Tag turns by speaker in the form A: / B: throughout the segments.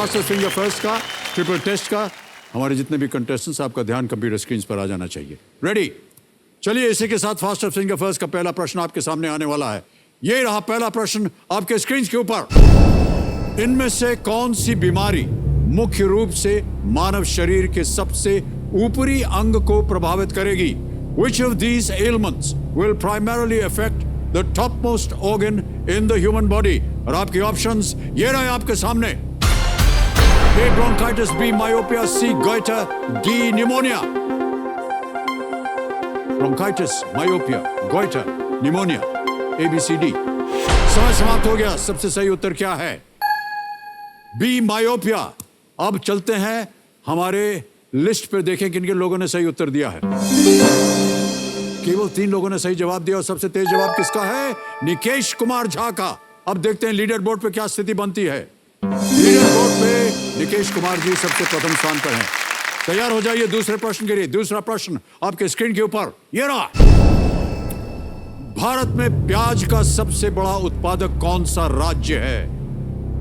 A: Fastest finger first का triple test का। हमारे जितने भी कंटेस्टेंट्स, आपका ध्यान कंप्यूटर स्क्रीन पर आ जाना चाहिए। रेडी? चलिए, इसी के साथ फास्टेस्ट फिंगर फर्स्ट का पहला प्रश्न आपके सामने आने वाला है। ये रहा पहला प्रश्न आपके स्क्रीन के ऊपर। इनमें से कौन सी बीमारी मुख्य रूप से मानव शरीर के सबसे ऊपरी अंग को प्रभावित करेगी? Which of these ailments will primarily affect the topmost organ in the human body? और आपके ऑप्शंस ये रहे आपके सामने। A. Bronchitis, B. Myopia, C. Goiter, D. Pneumonia। Bronchitis, myopia, goiter, pneumonia, ABCD। समय समाप्त हो गया। सबसे सही उत्तर क्या है? B. Myopia। अब चलते हैं हमारे लिस्ट पे, देखें किन किन लोगों ने सही उत्तर दिया है। केवल 3 लोगों ने सही जवाब दिया और सबसे तेज जवाब किसका है? निकेश कुमार झा का। अब देखते हैं लीडर बोर्ड पे क्या स्थिति बनती है। लीडर बोर्ड पे निकेश कुमार जी सबसे प्रथम स्थान पर हैं। तैयार हो जाइए दूसरे प्रश्न के लिए। दूसरा प्रश्न आपके स्क्रीन के ऊपर ये रहा। भारत में प्याज का सबसे बड़ा उत्पादक कौन सा राज्य है?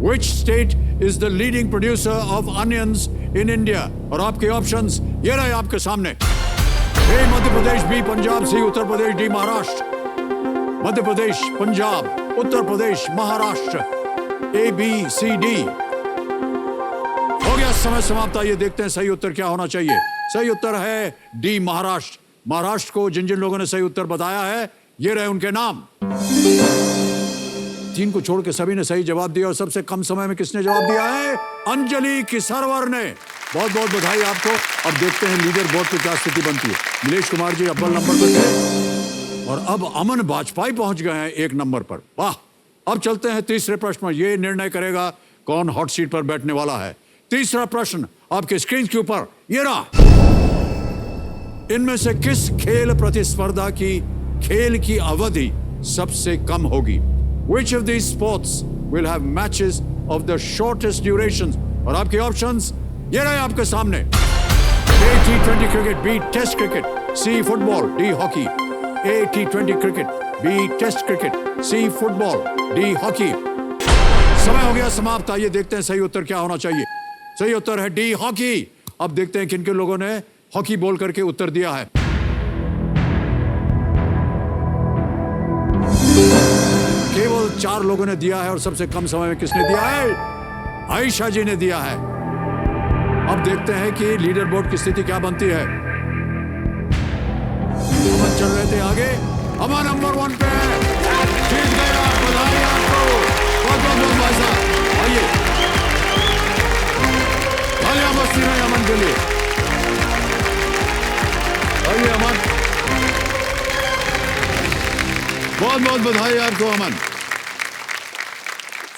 A: Which state is the leading producer of onions in India? और आपके ऑप्शंस ये रहे आपके सामने। ए. मध्य प्रदेश, बी. पंजाब, सी. उत्तर प्रदेश, डी. महाराष्ट्र। मध्य प्रदेश, पंजाब, उत्तर प्रदेश, महाराष्ट्र, ए, बी, सी, डी। हो गया समय समाप्त। आइए देखते हैं सही उत्तर क्या होना चाहिए। सही उत्तर है डी. महाराष्ट्र। महाराष्ट्र को जिन जिन लोगों ने सही उत्तर बताया है ये रहे उनके नाम। 3 को छोड़ के सभी ने सही जवाब दिया और सबसे कम समय में किसने जवाब दिया है? अंजलि किसरवर ने। बहुत बहुत बधाई आपको। अब देखते हैं लीडर बोर्ड पे क्या स्थिति बनती है। नीलेश कुमार जी अव्वल नंबर पर थे और अब अमन वाजपेयी पहुंच गए हैं 1 नंबर पर। वाह! अब चलते हैं तीसरे प्रश्न में। ये निर्णय करेगा कौन हॉट सीट पर बैठने वाला है। तीसरा प्रश्न आपके स्क्रीन के ऊपर ये रहा। इनमें से किस खेल प्रतिस्पर्धा की खेल की अवधि सबसे कम होगी? Which of these sports will have matches of the shortest durations? और आपके ऑप्शंस ये रहे आपके सामने। A. T20 cricket, B. Test cricket, C. Football, D. Hockey. A. T20 cricket, B. Test cricket, C. Football, D. Hockey. समय हो गया समाप्त। आइए देखते हैं सही उत्तर क्या होना चाहिए। सही उत्तर है D. हॉकी। अब देखते हैं किन किन लोगों ने हॉकी बोल करके उत्तर दिया है। केवल 4 लोगों ने दिया है और सबसे कम समय में किसने दिया है? आयशा जी ने दिया है। अब देखते हैं कि लीडर बोर्ड की स्थिति क्या बनती है। अमन चल रहे थे आगे। अमन नंबर 1 पे है। जीत गए आप। बधाई आपको। बहुत बहुत भाई साहब। आइए तालियां बजती रहे अमन के लिए। आइए अमन, बहुत बहुत बधाई आपको अमन।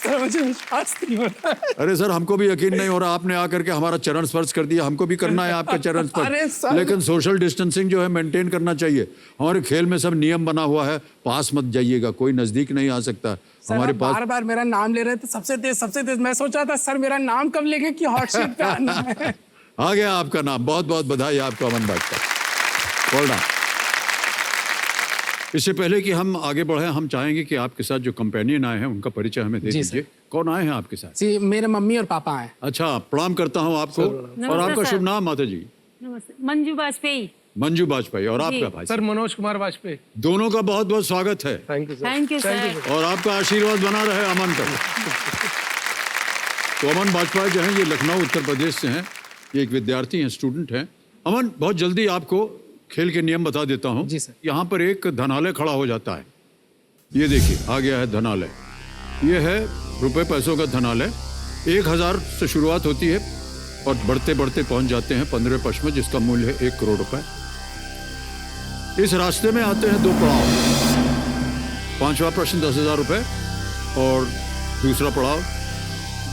B: सर मुझे विश्वास नहीं हो रहा है।
A: अरे सर, हमको भी यकीन नहीं हो रहा। आपने आकर के हमारा चरण स्पर्श कर दिया। हमको भी करना है आपका चरण स्पर्श, लेकिन सोशल डिस्टेंसिंग जो है मेंटेन करना चाहिए। हमारे खेल में सब नियम बना हुआ है। पास मत जाइएगा, कोई नजदीक नहीं आ सकता हमारे पास।
B: बार बार मेरा नाम ले रहे थे, सबसे तेज। मैं सोचा था सर मेरा नाम कब लेंगे कि हॉट सीट पे आना है।
A: आ गया आपका नाम। बहुत बहुत बधाई आपको अमन भाजपा। बोलना। इससे पहले कि हम आगे बढ़े, हम चाहेंगे कि आपके साथ जो कंपेनियन आए हैं उनका परिचय हमें दे दीजिए। कौन आए हैं आपके साथ?
B: जी, मेरे मम्मी और पापा हैं।
A: अच्छा, प्रणाम करता हूं आपको। और आपका शुभ नाम माता जी?
C: नमस्ते, मंजू वाजपेयी।
A: मंजू वाजपेयी। और आपका भाई?
B: सर मनोज कुमार वाजपेयी।
A: दोनों का बहुत बहुत स्वागत है।
C: Thank you sir.
A: और आपका आशीर्वाद बना रहे अमन का। तो अमन वाजपेयी जो है ये लखनऊ उत्तर प्रदेश से हैं। ये एक विद्यार्थी हैं, स्टूडेंट हैं। अमन, बहुत जल्दी आपको खेल के नियम बता देता हूं।
B: जी सर।
A: यहाँ पर एक धनालय खड़ा हो जाता है। ये देखिए आ गया है धनालय। ये है रुपए पैसों का धनालय। 1000 से शुरुआत होती है और बढ़ते बढ़ते पहुंच जाते हैं 15 पक्ष में, जिसका मूल्य है 1 करोड़ रुपए। इस रास्ते में आते हैं 2 पड़ाव। 5वां प्रश्न 10,000 रुपए और दूसरा पड़ाव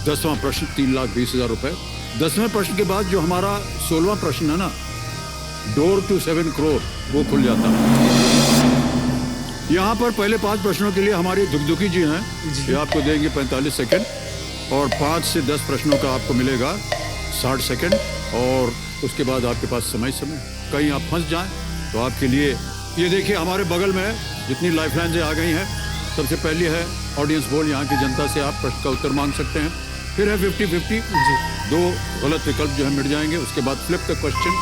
A: 10वां प्रश्न 3,20,000 रुपए। 10वें प्रश्न के बाद जो हमारा 16वां प्रश्न है ना, डोर टू 7 करोड़, वो खुल जाता है। यहाँ पर पहले 5 प्रश्नों के लिए हमारी दुखदुखी जी हैं। ये आपको देंगे 45 सेकंड और 5 से 10 प्रश्नों का आपको मिलेगा 60 सेकंड। और उसके बाद आपके पास समय कहीं आप फंस जाएं तो आपके लिए ये देखिए हमारे बगल में जितनी लाइफलाइन्स आ गई हैं। सबसे पहली है ऑडियंस बोल। यहाँ की जनता से आप प्रश्न का उत्तर मांग सकते हैं। फिर है 50-50
B: जी।
A: 2 गलत विकल्प जो है मिट जाएंगे। उसके बाद फ्लिप द क्वेश्चन,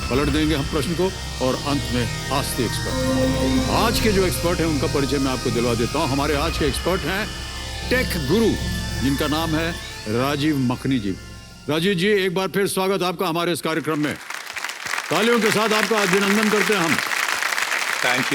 A: पलट देंगे हम प्रश्न को, और अंत में आस्क द एक्सपर्ट। आज के जो एक्सपर्ट हैं उनका परिचय मैं आपको दिलवा देता हूं। हमारे आज के एक्सपर्ट हैं टेक गुरु, जिनका नाम है राजीव मखनी जी। राजीव जी, एक बार फिर स्वागत आपका हमारे इस कार्यक्रम में। तालियों के साथ आपका अभिनंदन करते हैं हम।
D: Thank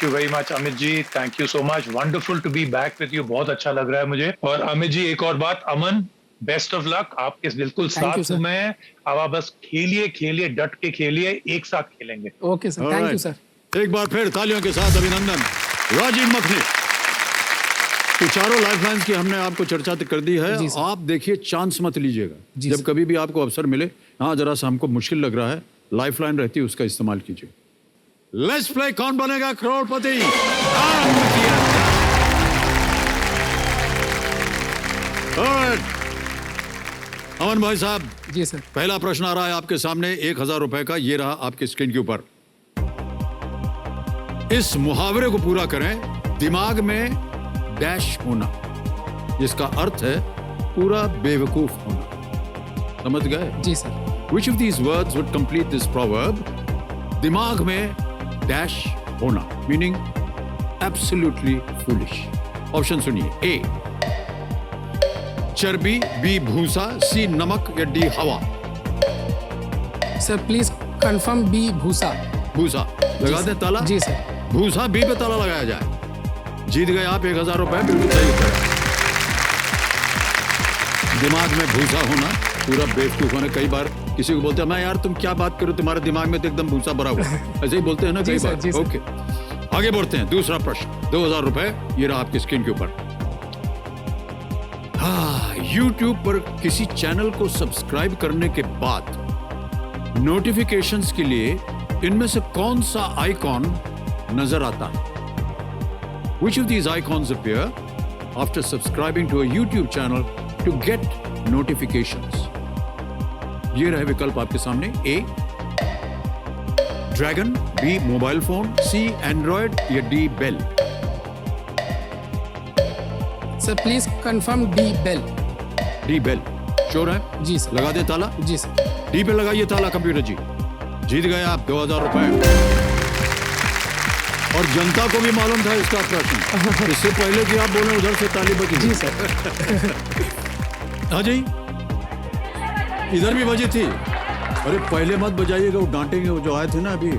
D: you very much, Amit ji. Thank you so much. Wonderful to be back with you. बहुत अच्छा लग रहा है मुझे। और अमित जी, एक और बात, अमन, बेस्ट ऑफ लक, आपके बिल्कुल
B: Thank you,
D: साथ
B: sir.
D: हूं मैं। अब आप बस खेलिए, डट के खेलिए, एक साथ खेलेंगे।
B: Okay sir, thank you sir.
A: एक बार फिर तालियों के साथ अभिनंदन राजीव मखनी। तो चारों लाइफलाइंस की हमने आपको चर्चा कर दी है।
B: जी सर।
A: आप देखिए, चांस मत लीजिएगा।
B: जी
A: जब
B: सर।
A: कभी भी आपको अवसर मिले, हाँ जरा सा हमको मुश्किल लग रहा है, लाइफलाइन रहती है, उसका इस्तेमाल कीजिए। लेट्स प्ले कौन बनेगा करोड़पति। अमन भाई साहब,
B: जी सर।
A: पहला प्रश्न आ रहा है आपके सामने, 1000 रुपए का। ये रहा आपके स्क्रीन के ऊपर। इस मुहावरे को पूरा करें, दिमाग में डैश होना, जिसका अर्थ है पूरा बेवकूफ होना। समझ गए?
B: जी sir.
A: Which of these words would complete this proverb? दिमाग में डैश होना, meaning absolutely foolish. ऑप्शन सुनिए। ए चर्बी, बी भूसा, सी नमक, या डी हवा।
B: सर प्लीज कंफर्म बी भूसा।
A: भूसा लगा दें ताला।
B: जी सर।
A: भूसा बी पे ताला लगाया जाए। जीत गए आप 1000 रुपए, बिल्कुल सही उत्तर है। दिमाग में भूसा होना, पूरा बेवकूफ होना। कई बार किसी को बोलते हैं, मैं यार तुम क्या बात करो, तुम्हारे दिमाग में तो एकदम भूसा भरा हुआ है। ऐसे ही बोलते हैं ना कई बार।
B: जी सर।
A: ओके, आगे बढ़ते हैं। दूसरा प्रश्न, 2000 रुपए, ये रहा आपकी स्क्रीन के ऊपर। हाँ, YouTube पर किसी चैनल को सब्सक्राइब करने के बाद नोटिफिकेशंस के लिए इनमें से कौन सा आइकॉन नजर आता है? Which of these icons appear after subscribing to a YouTube channel to get notifications? ये रहे विकल्प आपके सामने। A dragon, B mobile phone, C android, या D bell.
B: Sir please confirm D bell.
A: D bell sure है?
B: जी sir.
A: लगा दे ताला।
B: जी सर।
A: डी पे लगाइए ताला कंप्यूटर जी। जीत गए आप 2000 रुपए। और जनता को भी मालूम था इसका प्रश्न, इससे पहले कि आप बोले उधर से ताली बजी।
B: जी सर।
A: हाँ जी, इधर भी बजी थी। अरे पहले मत बजाइएगा, वो डांटेंगे, वो जो आए थे ना अभी।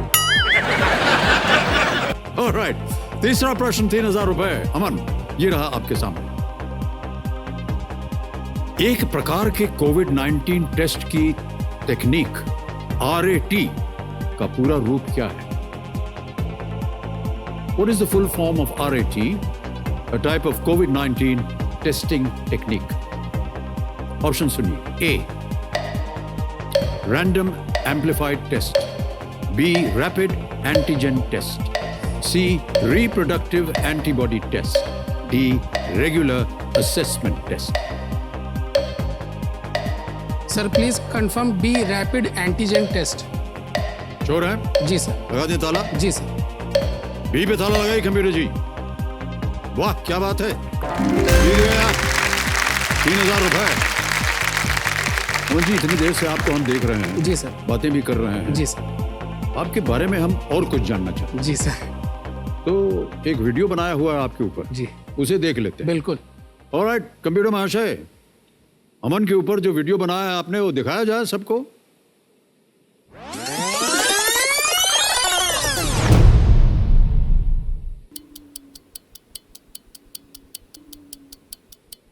A: ऑलराइट, तीसरा प्रश्न 3000 रुपए। अमन, ये रहा आपके सामने। एक प्रकार के कोविड-19 टेस्ट की टेक्निक RAT का पूरा रूप क्या है? What is the full form of RAT, a type of COVID-19 testing technique? Option सुनिए। A random amplified test, B rapid antigen test, C reproductive antibody test, D regular assessment test.
B: Sir please confirm B rapid antigen test.
A: Sure है?
B: जी sir.
A: लगा दें ताला।
B: जी sir.
A: B पे ताला लगाई computer जी। वाह क्या बात है, जीत गए आप 3000 रुपए। अमन जी, इतनी देर से आपको हम देख रहे हैं।
B: जी सर।
A: बातें भी कर रहे हैं।
B: जी सर।
A: आपके बारे में हम और कुछ जानना चाहते हैं।
B: जी सर।
A: तो एक वीडियो बनाया हुआ है आपके ऊपर,
B: जी
A: उसे देख लेते हैं।
B: बिल्कुल।
A: ऑलराइट, कंप्यूटर महाशय, अमन के ऊपर जो वीडियो बनाया है आपने, वो दिखाया जाए सबको।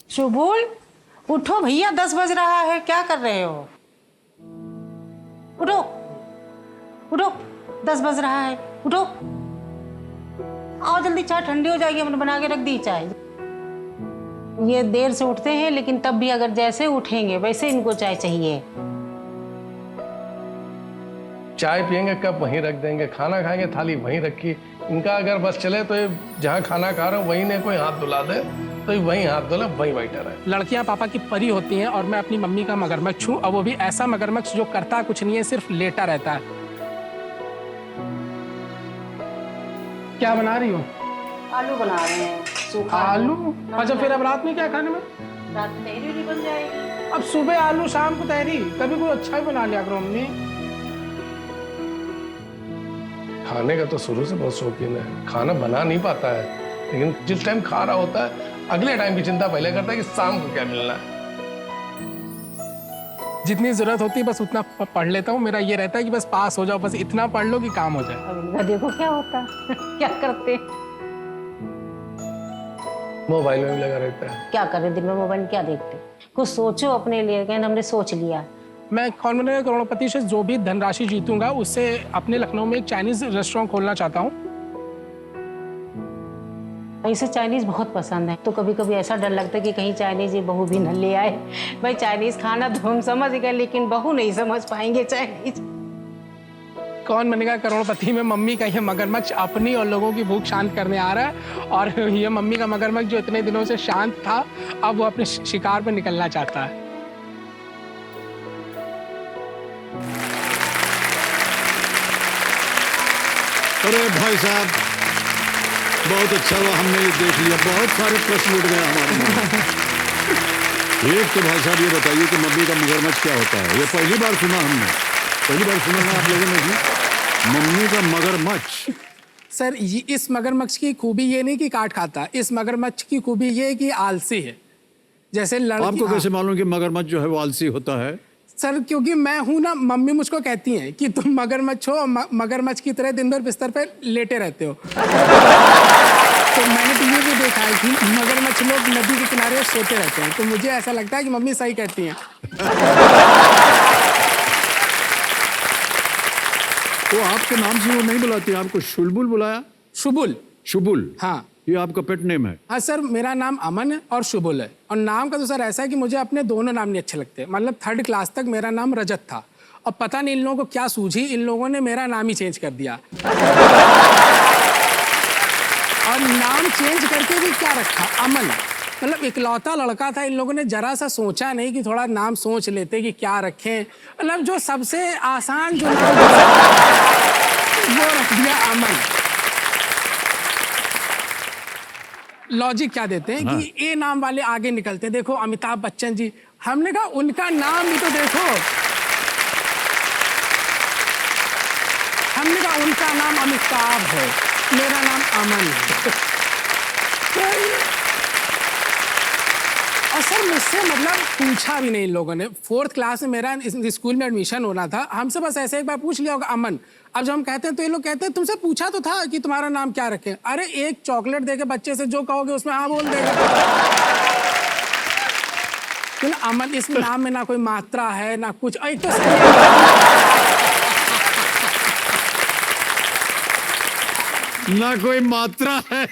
E: शुभुल, उठो भैया, 10 बज रहा है, क्या कर रहे हो? उठो उठो, 10 बज रहा है, उठो। आओ जल्दी, चाय ठंडी हो जाएगी, हमने बना के रख दी चाय। ये देर से उठते हैं, लेकिन तब भी अगर जैसे उठेंगे वैसे इनको चाय चाहिए।
F: चाय पियेंगे कप वहीं रख देंगे, खाना खाएंगे थाली वहीं रखी। इनका अगर बस चले तो ये जहाँ खाना खा रहे हो वहीं ने कोई हाथ धुला दे तो ये वहीं हाथ धुला, वहीं बैठा रहे।
B: लड़कियां पापा की परी होती हैं और मैं अपनी मम्मी का मगरमच्छ हूँ, और वो भी ऐसा मगरमच्छ जो करता कुछ नहीं है, सिर्फ लेटा रहता है। क्या बना रही हो?
E: आलू बना रहे हैं, सूखा
B: आलू? अच्छा, फिर अब रात में क्या खाने में?
E: रात में तहरी भी बन जाएगी।
B: अब सुबह आलू शाम को तहरी, कभी कोई अच्छा ही बना लिया करो मम्मी।
F: खाने का तो शुरू से बहुत शौकीन है, खाना बना नहीं पाता है, लेकिन जिस टाइम खा रहा होता है अगले टाइम की चिंता पहले करता है कि शाम को क्या मिलना है।
B: जितनी जरूरत होती है बस उतना पढ़ लेता हूँ। मेरा ये रहता है कि बस पास हो जाओ, बस इतना पढ़ लो कि काम हो जाए।
E: अब इनका देखो क्या होता है क्या करते,
F: मोबाइल में भी लगा रहता है।
E: क्या कर रहे दिन में मोबाइल क्या देखते। कुछ सोचो अपने लिए, कहना हमने सोच लिया।
B: मैं कौन बनेगा करोड़पति से जो भी धनराशि जीतूंगा उससे अपने लखनऊ में एक चाइनीज रेस्टोरेंट खोलना चाहता हूँ।
E: इसे चाइनीज बहुत पसंद है, तो कभी कभी ऐसा डर लगता है कि कहीं चाइनीज ये बहू भी न ले आए। भाई चाइनीज खाना तो हम समझ गए, लेकिन बहू नहीं समझ पाएंगे चाइनीज।
B: कौन बनेगा करोड़पति में मम्मी का ये मगरमच्छ अपनी और लोगों की भूख शांत करने आ रहा है, और ये मम्मी का मगरमच्छ जो इतने दिनों से शांत था अब वो अपने शिकार पर निकलना चाहता है।
A: अरे भाई साहब, बहुत अच्छा हुआ हमने ये देख लिया, बहुत सारे प्रश्न उठ गए हमारे मन में। एक तो भाई साहब ये बताइए कि मम्मी का मगरमच्छ क्या होता है? ये पहली बार सुना हमने, पहली बार सुना ना आप लोगों ने भी, मम्मी का मगरमच्छ।
B: सर इस मगरमच्छ की खूबी ये नहीं कि काट खाता, इस मगरमच्छ की खूबी ये है कि आलसी है। जैसे
A: आपको कैसे मालूम कि मगरमच्छ जो है वो आलसी होता है?
B: सर क्योंकि मैं हूं ना, मम्मी मुझको कहती हैं कि तुम मगरमच्छ हो, मगरमच्छ की तरह दिन भर बिस्तर पे लेटे रहते हो। तो मैंने टीवी पे देखा है कि मगरमच्छ लोग नदी के किनारे सोते रहते हैं, तो मुझे ऐसा लगता है कि मम्मी सही कहती हैं।
A: तो आपके नाम से वो नहीं बुलाती, आपको शुलबुल बुलाया?
B: शुबुल।
A: शुबुल,
B: हाँ
A: ये आपका पेट नेम है?
B: हाँ सर, मेरा नाम अमन है और शुबुल है। और नाम का तो सर ऐसा है कि मुझे अपने दोनों नाम नहीं अच्छे लगते। मतलब 3rd क्लास तक मेरा नाम रजत था, और पता नहीं इन लोगों को क्या सूझी, इन लोगों ने मेरा नाम ही चेंज कर दिया। और नाम चेंज करके भी क्या रखा, अमन। मतलब इकलौता लड़का था, इन लोगों ने जरा सा सोचा नहीं कि थोड़ा नाम सोच लेते कि क्या रखें। मतलब जो सबसे आसान जो नाम वो रख दिया अमन। लॉजिक क्या देते हैं कि ए नाम वाले आगे निकलते हैं। देखो अमिताभ बच्चन जी, हमने कहा उनका नाम भी तो देखो, हमने कहा उनका नाम अमिताभ है, मेरा नाम अमन है। तो और सर मुझसे मतलब पूछा भी नहीं इन लोगों ने। 4th क्लास में मेरा इस स्कूल में एडमिशन होना था, हमसे बस ऐसे एक बार पूछ लिया होगा अमन। अब जब हम कहते हैं तो ये लोग कहते हैं तुमसे पूछा तो था कि तुम्हारा नाम क्या रखें। अरे एक चॉकलेट देके बच्चे से जो कहोगे उसमें हाँ बोल देगा। तो अमन, इस नाम में ना कोई मात्रा है ना कुछ। एक तो
A: ना कोई मात्रा है।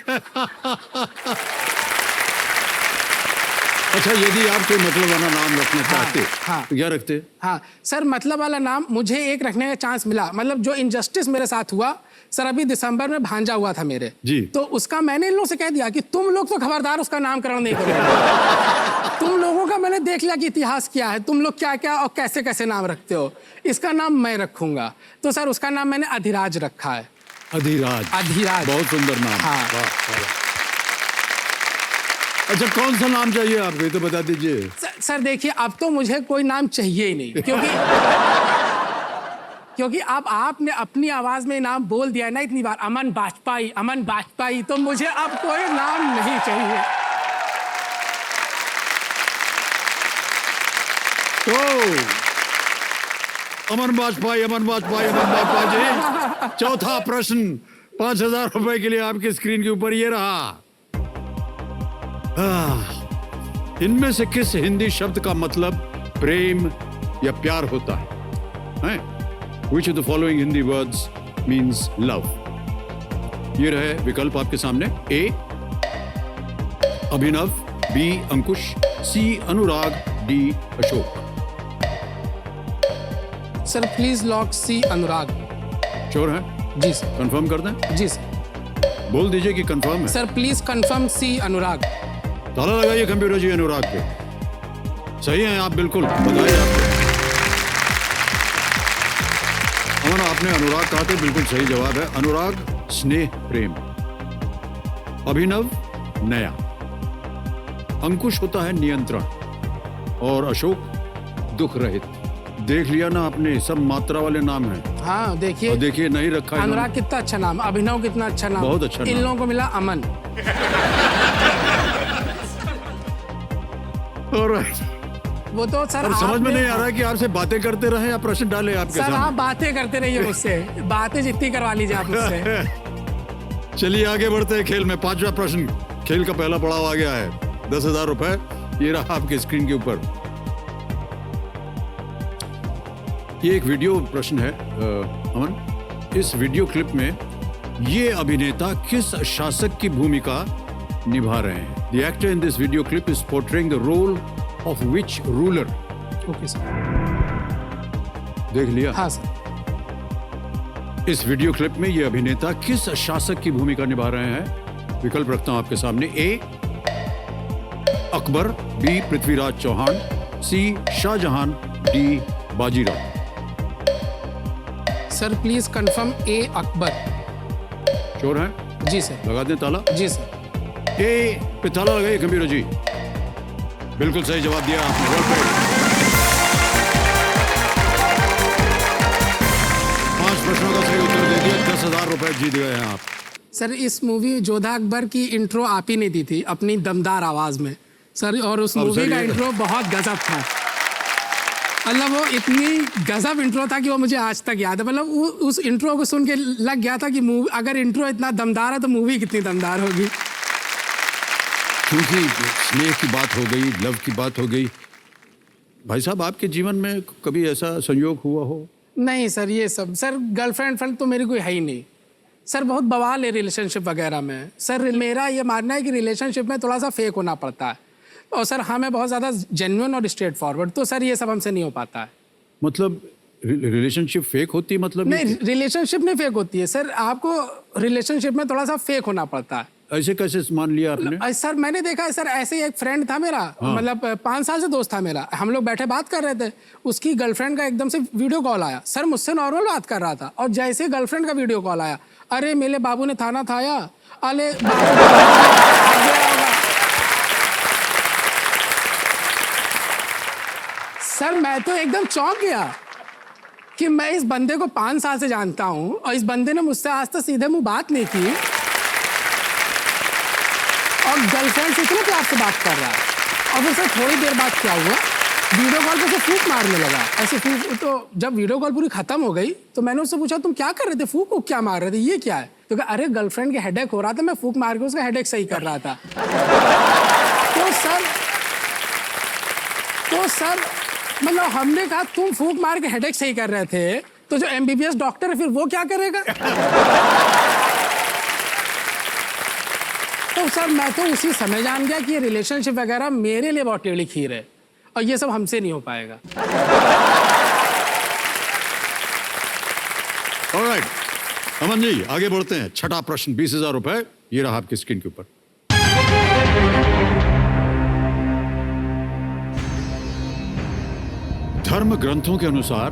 A: अच्छा, यदि आप कोई मतलब वाला नाम रखना चाहते
B: हाँ।
A: तो क्या रखते?
B: हाँ सर, मतलब वाला नाम मुझे एक रखने का चांस मिला। मतलब जो इनजस्टिस मेरे साथ हुआ सर, अभी दिसंबर में भांजा हुआ था मेरे
A: जी,
B: तो उसका मैंने इन लोगों से कह दिया कि तुम लोग तो खबरदार उसका नामकरण नहीं करोगे। तुम लोगों का मैंने देख लिया कि इतिहास क्या है, तुम लोग क्या क्या और कैसे कैसे नाम रखते हो, इसका नाम मैं रखूंगा। तो सर उसका नाम मैंने अधिराज रखा है।
A: अधिराज,
B: अधिराज,
A: बहुत सुंदर नाम।
B: हाँ।
A: वाह, वाह। अच्छा, कौन सा नाम चाहिए आपको, ये तो बता दीजिए।
B: सर देखिए, अब तो मुझे कोई नाम चाहिए ही नहीं, क्योंकि अब आपने अपनी आवाज में नाम बोल दिया है ना इतनी बार, अमन वाजपेयी, अमन वाजपेयी, तो मुझे अब कोई नाम नहीं चाहिए।
A: तो अमन वाजपेयी, अमन वाजपेयी, अमन वाजपेयी जी। चौथा प्रश्न 5,000 रुपए के लिए आपकी स्क्रीन के ऊपर ये रहा। इनमें से किस हिंदी शब्द का मतलब प्रेम या प्यार होता है? Which of the following Hindi words means love? ये रहे विकल्प आपके सामने। A Abhinav, B Ankush, C Anurag, D Ashok.
B: Sir please lock C Anurag.
A: Sure है?
B: जी सर।
A: कंफर्म कर दें?
B: जी सर।
A: बोल दीजिए कि कंफर्म है।
B: Sir please confirm C Anurag.
A: ताला लगाइए कंप्यूटर जी अनुराग पे। सही है आप, बिल्कुल बताइए आपको। अमन, आपने अनुराग कहा था, बिल्कुल सही जवाब है। अनुराग स्नेह प्रेम, अभिनव नया, अंकुश होता है नियंत्रण और अशोक दुख रहित। देख लिया ना आपने, सब मात्रा वाले नाम हैं।
B: हाँ
A: और
B: देखिए,
A: देखिए नहीं रखा इन्होंने।
B: अनुराग कितना अच्छा नाम, अभिनव कितना अच्छा नाम,
A: बहुत अच्छा
B: इन
A: नाम।
B: लोगों को मिला अमन।
A: Alright.
B: वो तो सर
A: और समझ में
B: आपने-
A: नहीं आ रहा है कि आपसे बातें करते रहे या प्रश्न डाले आपके
B: सर आप
A: सामने।
B: बातें करते रहिए मुझसे, बातें जितनी करवा लीजिए आप मुझसे।
A: चलिए आगे बढ़ते हैं खेल में। 5वां प्रश्न, खेल का पहला पड़ाव आ गया है। 10,000 रुपए ये रहा आपके स्क्रीन के ऊपर। ये एक वीडियो प्रश्न है अमन। इस वीडियो क्लिप में ये अभिनेता किस शासक की भूमिका निभा रहे हैं? The actor in this video clip is portraying the role of which ruler?
B: Okay sir.
A: देख लिया?
B: हाँ सर।
A: इस वीडियो क्लिप में ये अभिनेता किस शासक की भूमिका निभा रहे हैं? विकल्प रखता हूं आपके सामने। A Akbar, B Prithviraj Chauhan, C Shahjahan, D Bajirao.
B: Sir please confirm A Akbar.
A: Sure है?
B: जी सर।
A: लगा दें ताला।
B: जी सर।
A: ए पे ताला लगाइए कबीर जी। बिल्कुल सही जवाब दिया आपने। Well played। 5 प्रश्नों का सही उत्तर दे दिया। 10,000 रुपए जीत गए हैं आप।
B: सर इस मूवी जोधा अकबर की इंट्रो आप ही ने दी थी अपनी दमदार आवाज में सर, और उस
A: अब
B: मूवी
A: सर
B: का
A: ये-
B: इंट्रो बहुत गजब था। मतलब वो इतनी गजब इंट्रो था कि वो मुझे आज तक याद है। मतलब उस इंट्रो को सुन के लग गया था कि मूवी, अगर इंट्रो इतना दमदार है तो मूवी कितनी दमदार होगी।
A: क्योंकि स्नेह की बात हो गई, लव की बात हो गई। भाई साहब आपके जीवन में कभी ऐसा संयोग हुआ हो?
B: नहीं सर, ये सब सर गर्लफ्रेंड फ्रेंड तो मेरी कोई है ही नहीं सर। बहुत बवाल है रिलेशनशिप वगैरह में सर। मेरा ये मानना है कि रिलेशनशिप में थोड़ा सा फेक होना पड़ता है, और सर हमें बहुत ज़्यादा जेन्युइन और स्ट्रेट फॉरवर्ड, तो सर ये सब हमसे नहीं हो पाता है।
A: मतलब रिलेशनशिप फेक होती है? मतलब
B: नहीं, रिलेशनशिप नहीं फेक होती है सर, आपको रिलेशनशिप में थोड़ा सा फेक होना पड़ता है।
A: ऐसे कैसे मान लिया आपने?
B: सर मैंने देखा है सर, ऐसे ही एक फ्रेंड था मेरा, मतलब 5 साल से दोस्त था मेरा। हम लोग बैठे बात कर रहे थे, उसकी गर्लफ्रेंड का एकदम से वीडियो कॉल आया। सर मुझसे नॉर्मल बात कर रहा था, और जैसे गर्लफ्रेंड का वीडियो कॉल आया, अरे मेरे बाबू ने थाना थाया, अरे सर मैं तो एकदम चौंक गया कि मैं इस बंदे को 5 साल से जानता हूं, और इस बंदे ने मुझसे आज तक सीधे मुंह बात नहीं की, और गर्लफ्रेंड से इतने प्यार से बात कर रहा है। और फिर सर थोड़ी देर बाद क्या हुआ, वीडियो कॉल पे से फूंक मारने लगा ऐसे फूंक। तो जब वीडियो कॉल पूरी खत्म हो गई तो मैंने उससे पूछा तुम क्या कर रहे थे, फूंक क्या मार रहे थे, ये क्या है? तो कहा अरे गर्लफ्रेंड के हेडेक हो रहा था, मैं फूंक मार के उसका हेडेक सही कर रहा था। तो सर मतलब हमने कहा तुम फूंक मार के हेडेक सही कर रहे थे, तो जो MBBS डॉक्टर है फिर वो क्या करेगा? तो सर मैं तो उसी समय जान गया कि ये रिलेशनशिप वगैरह मेरे लिए बहुत टेढ़ी खीर है, और ये सब हमसे नहीं हो पाएगा।
A: ऑलराइट अमन जी आगे बढ़ते हैं। 6वां प्रश्न, 20,000 रुपए ये रहा आपकी स्क्रीन के ऊपर। धर्म ग्रंथों के अनुसार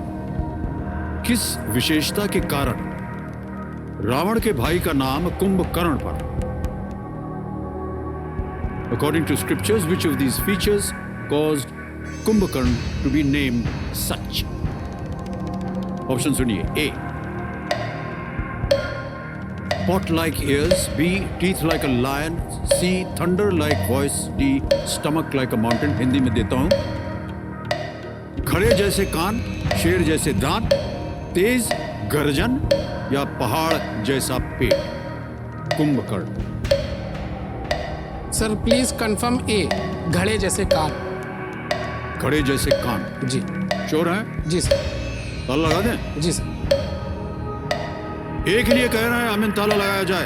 A: किस विशेषता के कारण रावण के भाई का नाम कुंभकर्ण पड़ा? According to scriptures, which of these features caused Kumbhakarna to be named such? Option सुनिए। A. Pot-like ears. B. Teeth like a lion. C. Thunder-like voice. D. Stomach like a mountain. Hindi में देता हूँ। खड़े जैसे कान, शेर जैसे दांत, तेज गर्जन या पहाड़ जैसा पेट। कुंभकर्ण।
B: सर प्लीज कंफर्म ए, घड़े जैसे कान।
A: खड़े जैसे कान।
B: जी।
A: श्योर है?
B: जी सर।
A: ताला लगा दें?
B: जी सर।
A: एक लिए कह रहे हैं अमिन ताला लगाया जाए।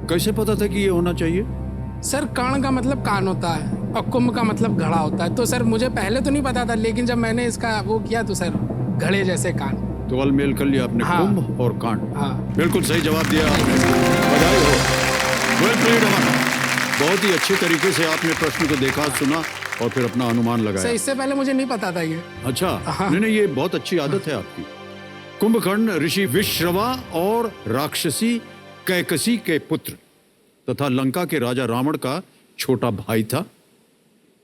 A: कैसे पता था कि ये होना चाहिए?
B: सर कर्ण का मतलब कान होता है और कुंभ का मतलब घड़ा होता है, तो सर मुझे पहले तो नहीं पता था, लेकिन जब मैंने इसका वो किया तो सर घड़े जैसे कान।
A: तो अल मेल कर लिया आपने।
B: हाँ।
A: कुंभ और कान।
B: हाँ।
A: बिल्कुल सही जवाब दिया आपने। बधाई हो। वेल प्लेड अमन। बहुत ही अच्छे तरीके से आपने प्रश्न को देखा, सुना और फिर अपना अनुमान
B: सर
A: लगाया।
B: इससे पहले मुझे नहीं पता था ये।
A: अच्छा।
B: हाँ।
A: नहीं, ये बहुत अच्छी आदत है आपकी। कुंभकर्ण ऋषि विश्रवा और राक्षसी कैकसी के पुत्र तथा लंका के राजा रावण का छोटा भाई था।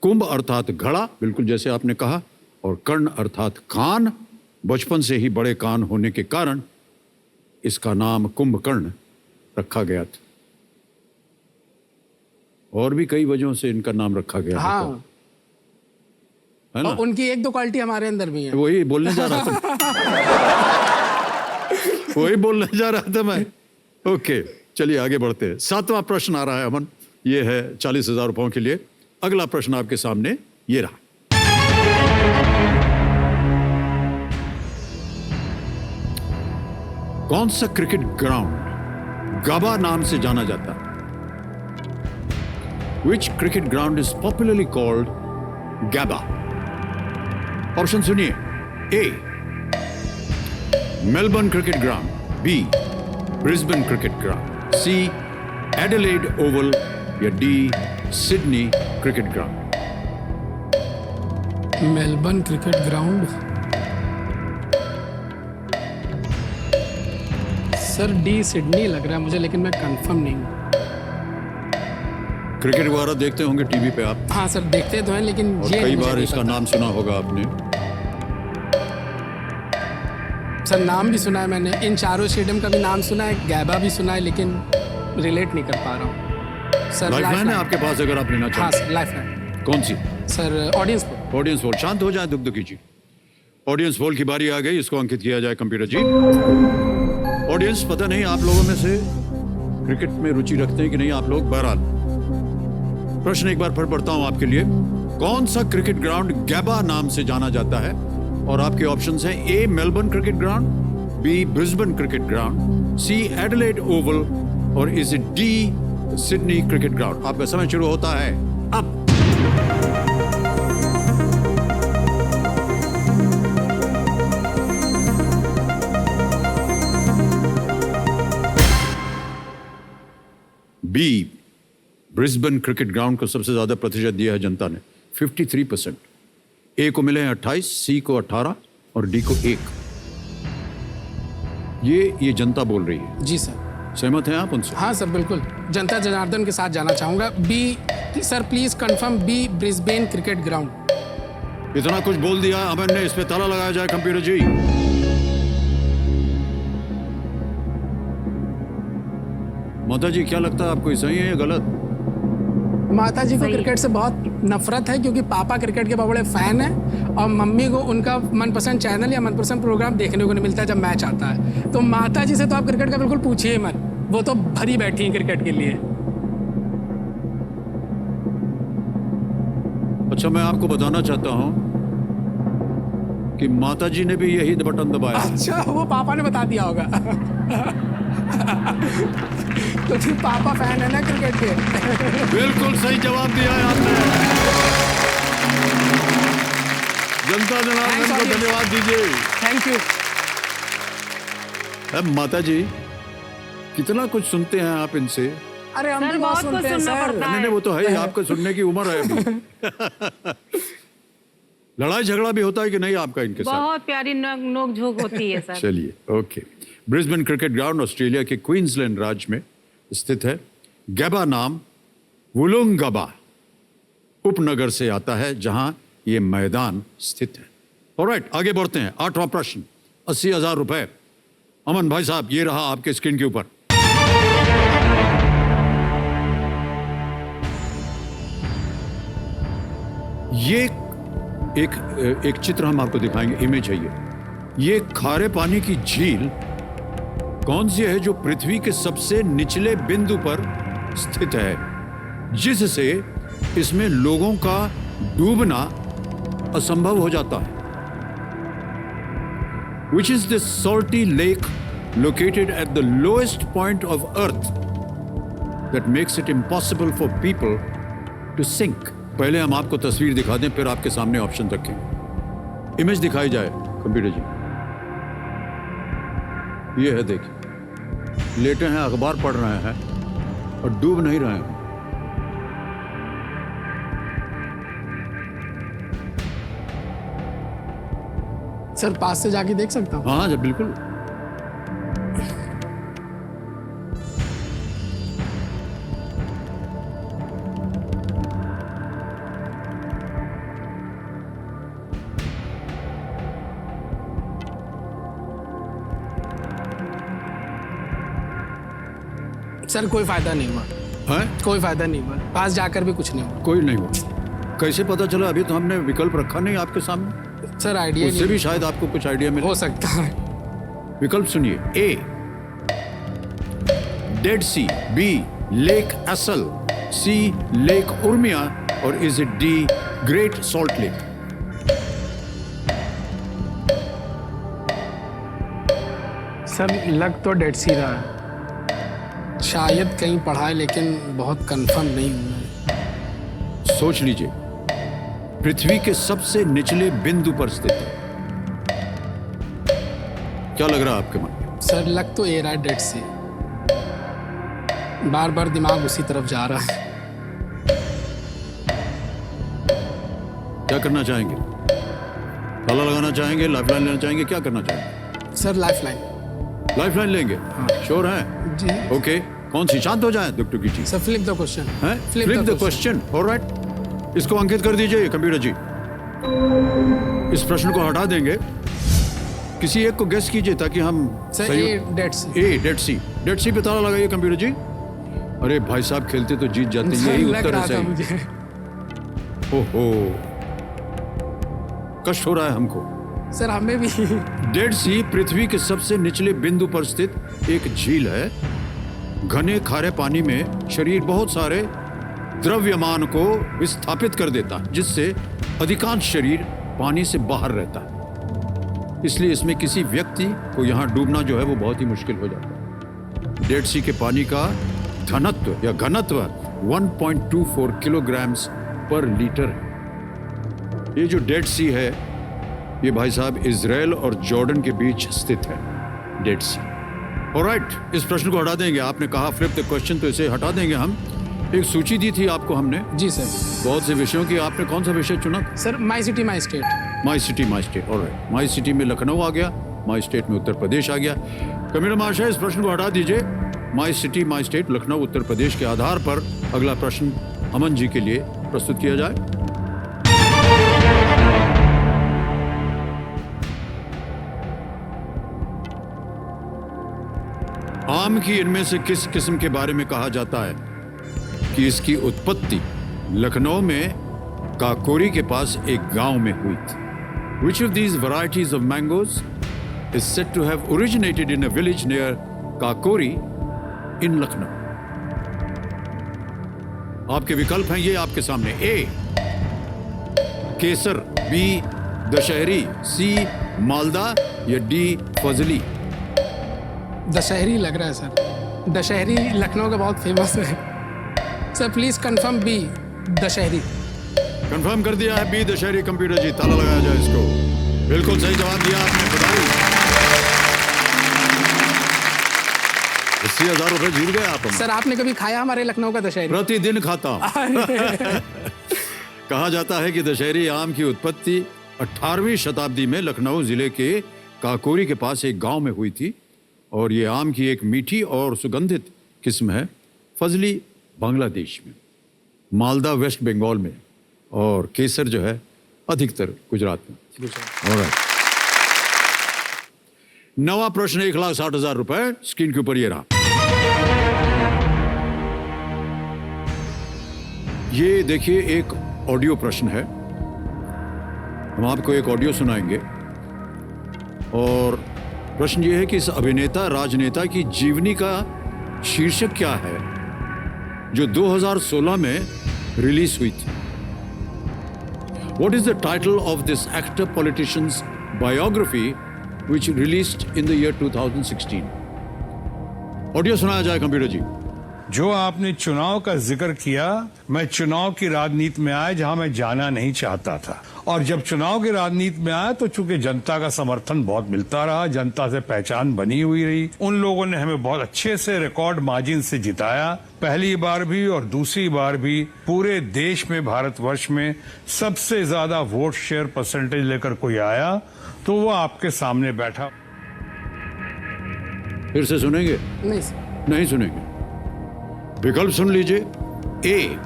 A: कुंभ अर्थात घड़ा, बिल्कुल जैसे आपने कहा, और कर्ण अर्थात कान। बचपन से ही बड़े कान होने के कारण इसका नाम कुंभकर्ण रखा गया था। और भी कई वजहों से इनका नाम रखा गया
B: हाँ,
A: होता है ना।
B: और उनकी एक दो क्वालिटी हमारे अंदर भी है।
A: वही बोलने जा रहा था वही बोलने जा रहा था मैं। ओके, चलिए आगे बढ़ते हैं। 7वां प्रश्न आ रहा है अमन, ये है 40,000 रुपयों के लिए। अगला प्रश्न आपके सामने ये रहा। कौन सा क्रिकेट ग्राउंड गाबा नाम से जाना जाता है? Which cricket ground is popularly called Gabba? Option सुनिए। A. Melbourne Cricket ground, B. Brisbane cricket ground, C. Adelaide Oval या D. Sydney Cricket ground.
B: Melbourne Cricket ground, sir D Sydney लग रहा है मुझे, लेकिन मैं कंफर्म नहीं हूँ।
A: क्रिकेट वगैरह देखते होंगे टीवी पे आप,
B: हाँ सर, देखते तो हैं, लेकिन
A: और
B: ये
A: कई
B: मुझे
A: बार
B: नहीं
A: इसका
B: पता।
A: नाम सुना होगा आपने।
B: सर नाम भी सुना है मैंने, इन चारों स्टेडियम का भी नाम सुना है, गैबा भी सुना है, लेकिन रिलेट नहीं कर पा रहा हूँ सर।
A: लाइफलाइन है आपके पास अगर आप लेना
B: हाँ
A: चाहें।
B: Sir, lifeline.
A: कौन सी?
B: सर ऑडियंस को।
A: Audience poll. शांत हो जाए, दुख कीजिए। ऑडियंस पोल की बारी आ गई, इसको अंकित किया जाए कंप्यूटर जी। ऑडियंस, पता नहीं आप लोगों में से क्रिकेट में रुचि रखते हैं कि नहीं आप लोग। बहरहाल प्रश्न एक बार फिर पढ़ता हूं आपके लिए। कौन सा क्रिकेट ग्राउंड गैबा नाम से जाना जाता है? और आपके ऑप्शंस हैं A. Melbourne Cricket Ground, B. Brisbane cricket Ground, C. Adelaide Oval, और is it D. Sydney Cricket Ground. आपका समय शुरू होता है अब। बी. ब्रिस्बेन क्रिकेट ग्राउंड को सबसे ज्यादा प्रतिशत दिया है जनता ने, 53%। ए को मिले हैं 28, सी को 18 और डी को 1। ये जनता बोल रही है।
B: जी सर।
A: सहमत हैं आप उनसे?
B: हाँ सर, बिल्कुल जनता जनार्दन के साथ जाना चाहूंगा। B sir, please confirm B, Brisbane cricket ground.
A: इतना कुछ बोल दिया अमन ने, इस पे ताला लगाया जाए कंप्यूटर जी। माता जी, क्या लगता है आपको, सही है या गलत?
B: माता जी को
C: सही है।
B: क्रिकेट से बहुत नफरत है, क्योंकि पापा क्रिकेट के बहुत बड़े फैन हैं, और मम्मी को उनका मनपसंद चैनल या मनपसंद प्रोग्राम देखने को नहीं मिलता है जब मैच आता है। तो माता जी से तो आप क्रिकेट का बिल्कुल पूछिए मत, वो तो भरी बैठी हैं क्रिकेट के लिए।
A: अच्छा, मैं आपको बताना चाहता हूं कि माता जी ने भी यही बटन दबाया।
B: अच्छा, वो पापा ने बता दिया होगा। तो फिर पापा फैन है ना क्रिकेट के।
A: बिल्कुल सही जवाब दिया है आपने। जनता जनार्दन को धन्यवाद दीजिए।
B: Thank you.
A: अब माता जी, कितना कुछ सुनते हैं आप इनसे।
B: अरे हम
C: सर,
B: भी
C: बहुत
B: बहुत
C: कुछ
B: सुनते हैं
C: सुनना
B: सर।
C: पड़ता
A: नहीं नहीं, वो तो है ही, आपका सुनने की उम्र है अभी। लड़ाई झगड़ा भी होता है कि नहीं आपका इनके साथ?
C: बहुत प्यारी नोक झोंक होती है सर।
A: चलिए, okay. Brisbane cricket ground Australia के क्वींसलैंड राज्य में स्थित है। गैबा नाम वुलुंगबा उपनगर से आता है, जहां ये मैदान स्थित है। ऑलराइट, आगे बढ़ते हैं। 8वां प्रश्न, 80,000 रुपए। अमन भाई साहब, ये रहा आपके स्क्रीन के ऊपर। ये एक चित्र हम आपको दिखाएंगे, इमेज है ये खारे पानी की झील कौन सी है जो पृथ्वी के सबसे निचले बिंदु पर स्थित है, जिससे इसमें लोगों का डूबना असंभव हो जाता है? Which is this salty lake located at the lowest point of Earth that makes it impossible for people to sink? पहले हम आपको तस्वीर दिखा दें, फिर आपके सामने ऑप्शन रखेंगे। इमेज दिखाई जाए कंप्यूटर जी। ये है, देखिए, लेटे हैं, अखबार पढ़ रहे हैं और डूब नहीं रहे हैं।
B: सर पास से जाके देख सकता हूँ?
A: हाँ जी, बिल्कुल।
B: सर कोई फायदा नहीं हुआ,
A: है?
B: कोई फायदा नहीं हुआ, पास जाकर भी कुछ नहीं हुआ।
A: कोई नहीं हुआ। कैसे पता चला? अभी तो हमने विकल्प रखा नहीं आपके सामने।
B: सर आइडिया
A: उससे
B: नहीं
A: भी शायद आपको कुछ आइडिया मिले।
B: हो सकता है।
A: विकल्प सुनिए। A Dead Sea, B Lake Assal, C Lake Urmia और is it D Great Salt Lake?
B: Sir लग तो डेड सी रहा है, शायद कहीं पढ़ा है लेकिन बहुत कंफर्म नहीं हूँ।
A: सोच लीजिए। पृथ्वी के सबसे निचले बिंदु पर स्थित है। क्या लग रहा है आपके मन में?
B: सर लग तो ए रहा है डेड सी, बार बार दिमाग उसी तरफ जा रहा है।
A: क्या करना चाहेंगे? ताला लगाना चाहेंगे, लाइफलाइन लेना चाहेंगे, क्या करना चाहेंगे?
B: Sir life line.
A: लाइफलाइन लेंगे? श्योर हैं?
B: जी
A: ओके। कौन सी? शांत हो जाए दुकटुकी जी।
B: Sir flip the question.
A: हैं? Flip the question. ऑलराइट, इसको अंकित कर दीजिए कंप्यूटर जी। इस प्रश्न को हटा देंगे। किसी एक को गेस कीजिए ताकि हम
B: sir A Dead Sea.
A: A Dead Sea. Dead Sea पे ताला लगाइए कंप्यूटर जी। अरे भाई साहब खेलते तो जीत जाते, यही
B: लग
A: उत्तर
B: रहा
A: है
B: था
A: सही।
B: मुझे।
A: ओहो, कष्ट हो रहा है हमको।
B: सर हमें भी।
A: डेड सी पृथ्वी के सबसे निचले बिंदु पर स्थित एक झील है। घने खारे पानी में शरीर बहुत सारे द्रव्यमान को विस्थापित कर देता है, जिससे अधिकांश शरीर पानी से बाहर रहता है। इसलिए इसमें किसी व्यक्ति को यहाँ डूबना जो है वो बहुत ही मुश्किल हो जाता है। डेड सी के पानी का घनत्व या घनत्व 1.24 किलोग्राम्स पर लीटर है। ये जो डेड सी है ये भाई साहब इजराइल और जॉर्डन के बीच स्थित है, डेड सी। ऑलराइट, इस प्रश्न को हटा देंगे। आपने कहा फ्लिप द क्वेश्चन, तो इसे हटा देंगे हम। एक सूची दी थी आपको हमने
B: जी सर।
A: बहुत से विषयों की। आपने कौन सा विषय चुना?
B: Sir my city my state.
A: My city my state. Alright, my city में लखनऊ आ गया, माई स्टेट में उत्तर प्रदेश आ गया। कमिश्नर महाशय, इस प्रश्न को हटा दीजिए। My city my state Lucknow Uttar Pradesh के आधार पर अगला प्रश्न अमन जी के लिए प्रस्तुत किया जाए। आम की इनमें से किस किस्म के बारे में कहा जाता है कि इसकी उत्पत्ति लखनऊ में काकोरी के पास एक गांव में हुई थी? Which of these varieties of mangoes is said to have originated in a village near Kakori in Lucknow? आपके विकल्प हैं ये आपके सामने। ए केसर, बी दशहरी, सी मालदा या डी फजली?
B: दशहरी लग रहा है सर। दशहरी लखनऊ का बहुत फेमस है sir. Please confirm B Dasheri.
A: Confirm कर दिया है बी दशहरी। कंप्यूटर जी ताला लगाया जाए इसको। बिल्कुल सही जवाब दिया आपने, बधाई। 80,000 रुपए जीत गए आप।
B: सर आपने कभी खाया हमारे लखनऊ का दशहरी?
A: प्रतिदिन खाता हूं। कहा जाता है कि दशहरी आम की उत्पत्ति 18वीं शताब्दी में लखनऊ जिले के काकोरी के पास एक गांव में हुई थी और ये आम की एक मीठी और सुगंधित किस्म है। फजली बांग्लादेश में, मालदा वेस्ट बंगाल में और केसर जो है अधिकतर गुजरात में। Alright. नवा प्रश्न 1,60,000 रुपए स्क्रीन के ऊपर ये रहा। ये देखिए एक ऑडियो प्रश्न है। हम आपको एक ऑडियो सुनाएंगे और प्रश्न ये है कि इस अभिनेता राजनेता की जीवनी का शीर्षक क्या है जो 2016 में रिलीज हुई थी? What is the title of this actor politician's biography which released in the year 2016? Audio सुनाया जाए कंप्यूटर जी।
G: जो आपने चुनाव का जिक्र किया, मैं चुनाव की राजनीति में आया जहां मैं जाना नहीं चाहता था, और जब चुनाव की राजनीति में आया तो चूंकि जनता का समर्थन बहुत मिलता रहा, जनता से पहचान बनी हुई रही, उन लोगों ने हमें बहुत अच्छे से रिकॉर्ड मार्जिन से जिताया। पहली बार भी और दूसरी बार भी पूरे देश में, भारतवर्ष में सबसे ज्यादा वोट शेयर परसेंटेज लेकर कोई आया तो वो आपके सामने बैठा।
A: फिर से सुनेंगे?
B: नहीं सर।
A: नहीं सुनेंगे। विकल्प सुन लीजिए। ए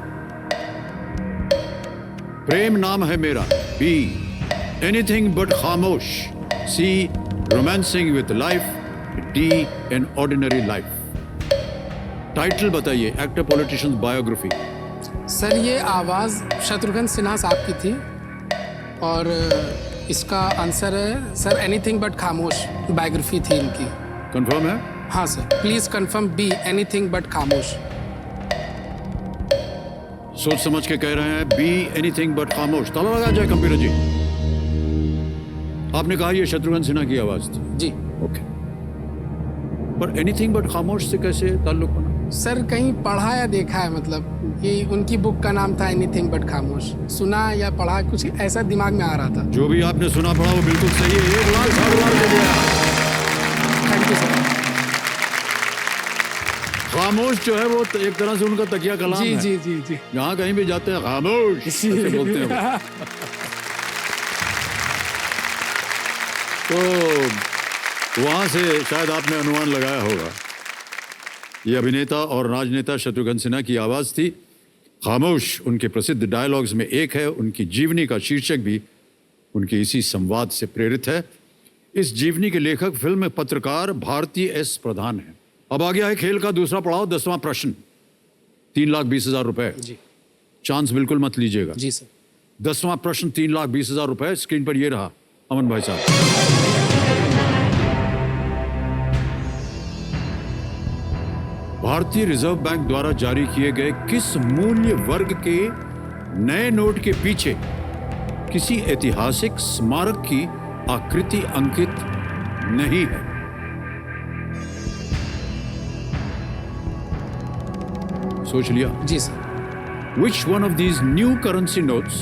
A: प्रेम नाम है मेरा, B anything but Khamosh, C romancing with life, D an ordinary life. Title बताइए, एक्टर पॉलिटिशियन बायोग्राफी।
B: सर ये आवाज़ शत्रुघ्न सिन्हा साहब की थी और इसका आंसर है sir anything but Khamosh, biography थी इनकी।
A: कंफर्म है?
B: हाँ sir, please confirm B, anything but Khamosh.
A: सोच समझ के कह रहे हैं बी, एनीथिंग बट खामोश। ताला लगा जाए कंप्यूटर जी। आपने कहा ये शत्रुघ्न सिन्हा की आवाज थी।
B: जी
A: ओके, पर एनीथिंग बट खामोश से कैसे ताल्लुक बना?
B: सर कहीं पढ़ा या देखा है, मतलब कि उनकी बुक का नाम था एनीथिंग बट खामोश, सुना या पढ़ा, कुछ ऐसा दिमाग में आ रहा था।
A: जो भी आपने सुना पढ़ा वो बिल्कुल सही है। 1 लाख 60,000 दे दिया।
B: Thank you sir.
A: खामोश जो है वो एक तरह से उनका तकिया कलाम
B: जी
A: है।
B: जी जी जी।
A: जहाँ कहीं भी जाते हैं खामोश ऐसे बोलते हैं वो। तो वहां से शायद आपने अनुमान लगाया होगा, ये अभिनेता और राजनेता शत्रुघ्न सिन्हा की आवाज थी। खामोश उनके प्रसिद्ध डायलॉग्स में एक है। उनकी जीवनी का शीर्षक भी उनके इसी संवाद से प्रेरित है। इस जीवनी के लेखक फिल्म पत्रकार भारती एस प्रधान है। अब आ गया है खेल का दूसरा पड़ाव, 10वां प्रश्न, 3,20,000 रुपए।
B: जी
A: चांस बिल्कुल मत लीजिएगा।
B: जी सर।
A: 10वां प्रश्न 3,20,000 रुपए। स्क्रीन पर ये रहा अमन भाई साहब। भारतीय रिजर्व बैंक द्वारा जारी किए गए किस मूल्य वर्ग के नए नोट के पीछे किसी ऐतिहासिक स्मारक की आकृति अंकित नहीं है? सोच लिया?
B: जी sir.
A: Which one of these new currency notes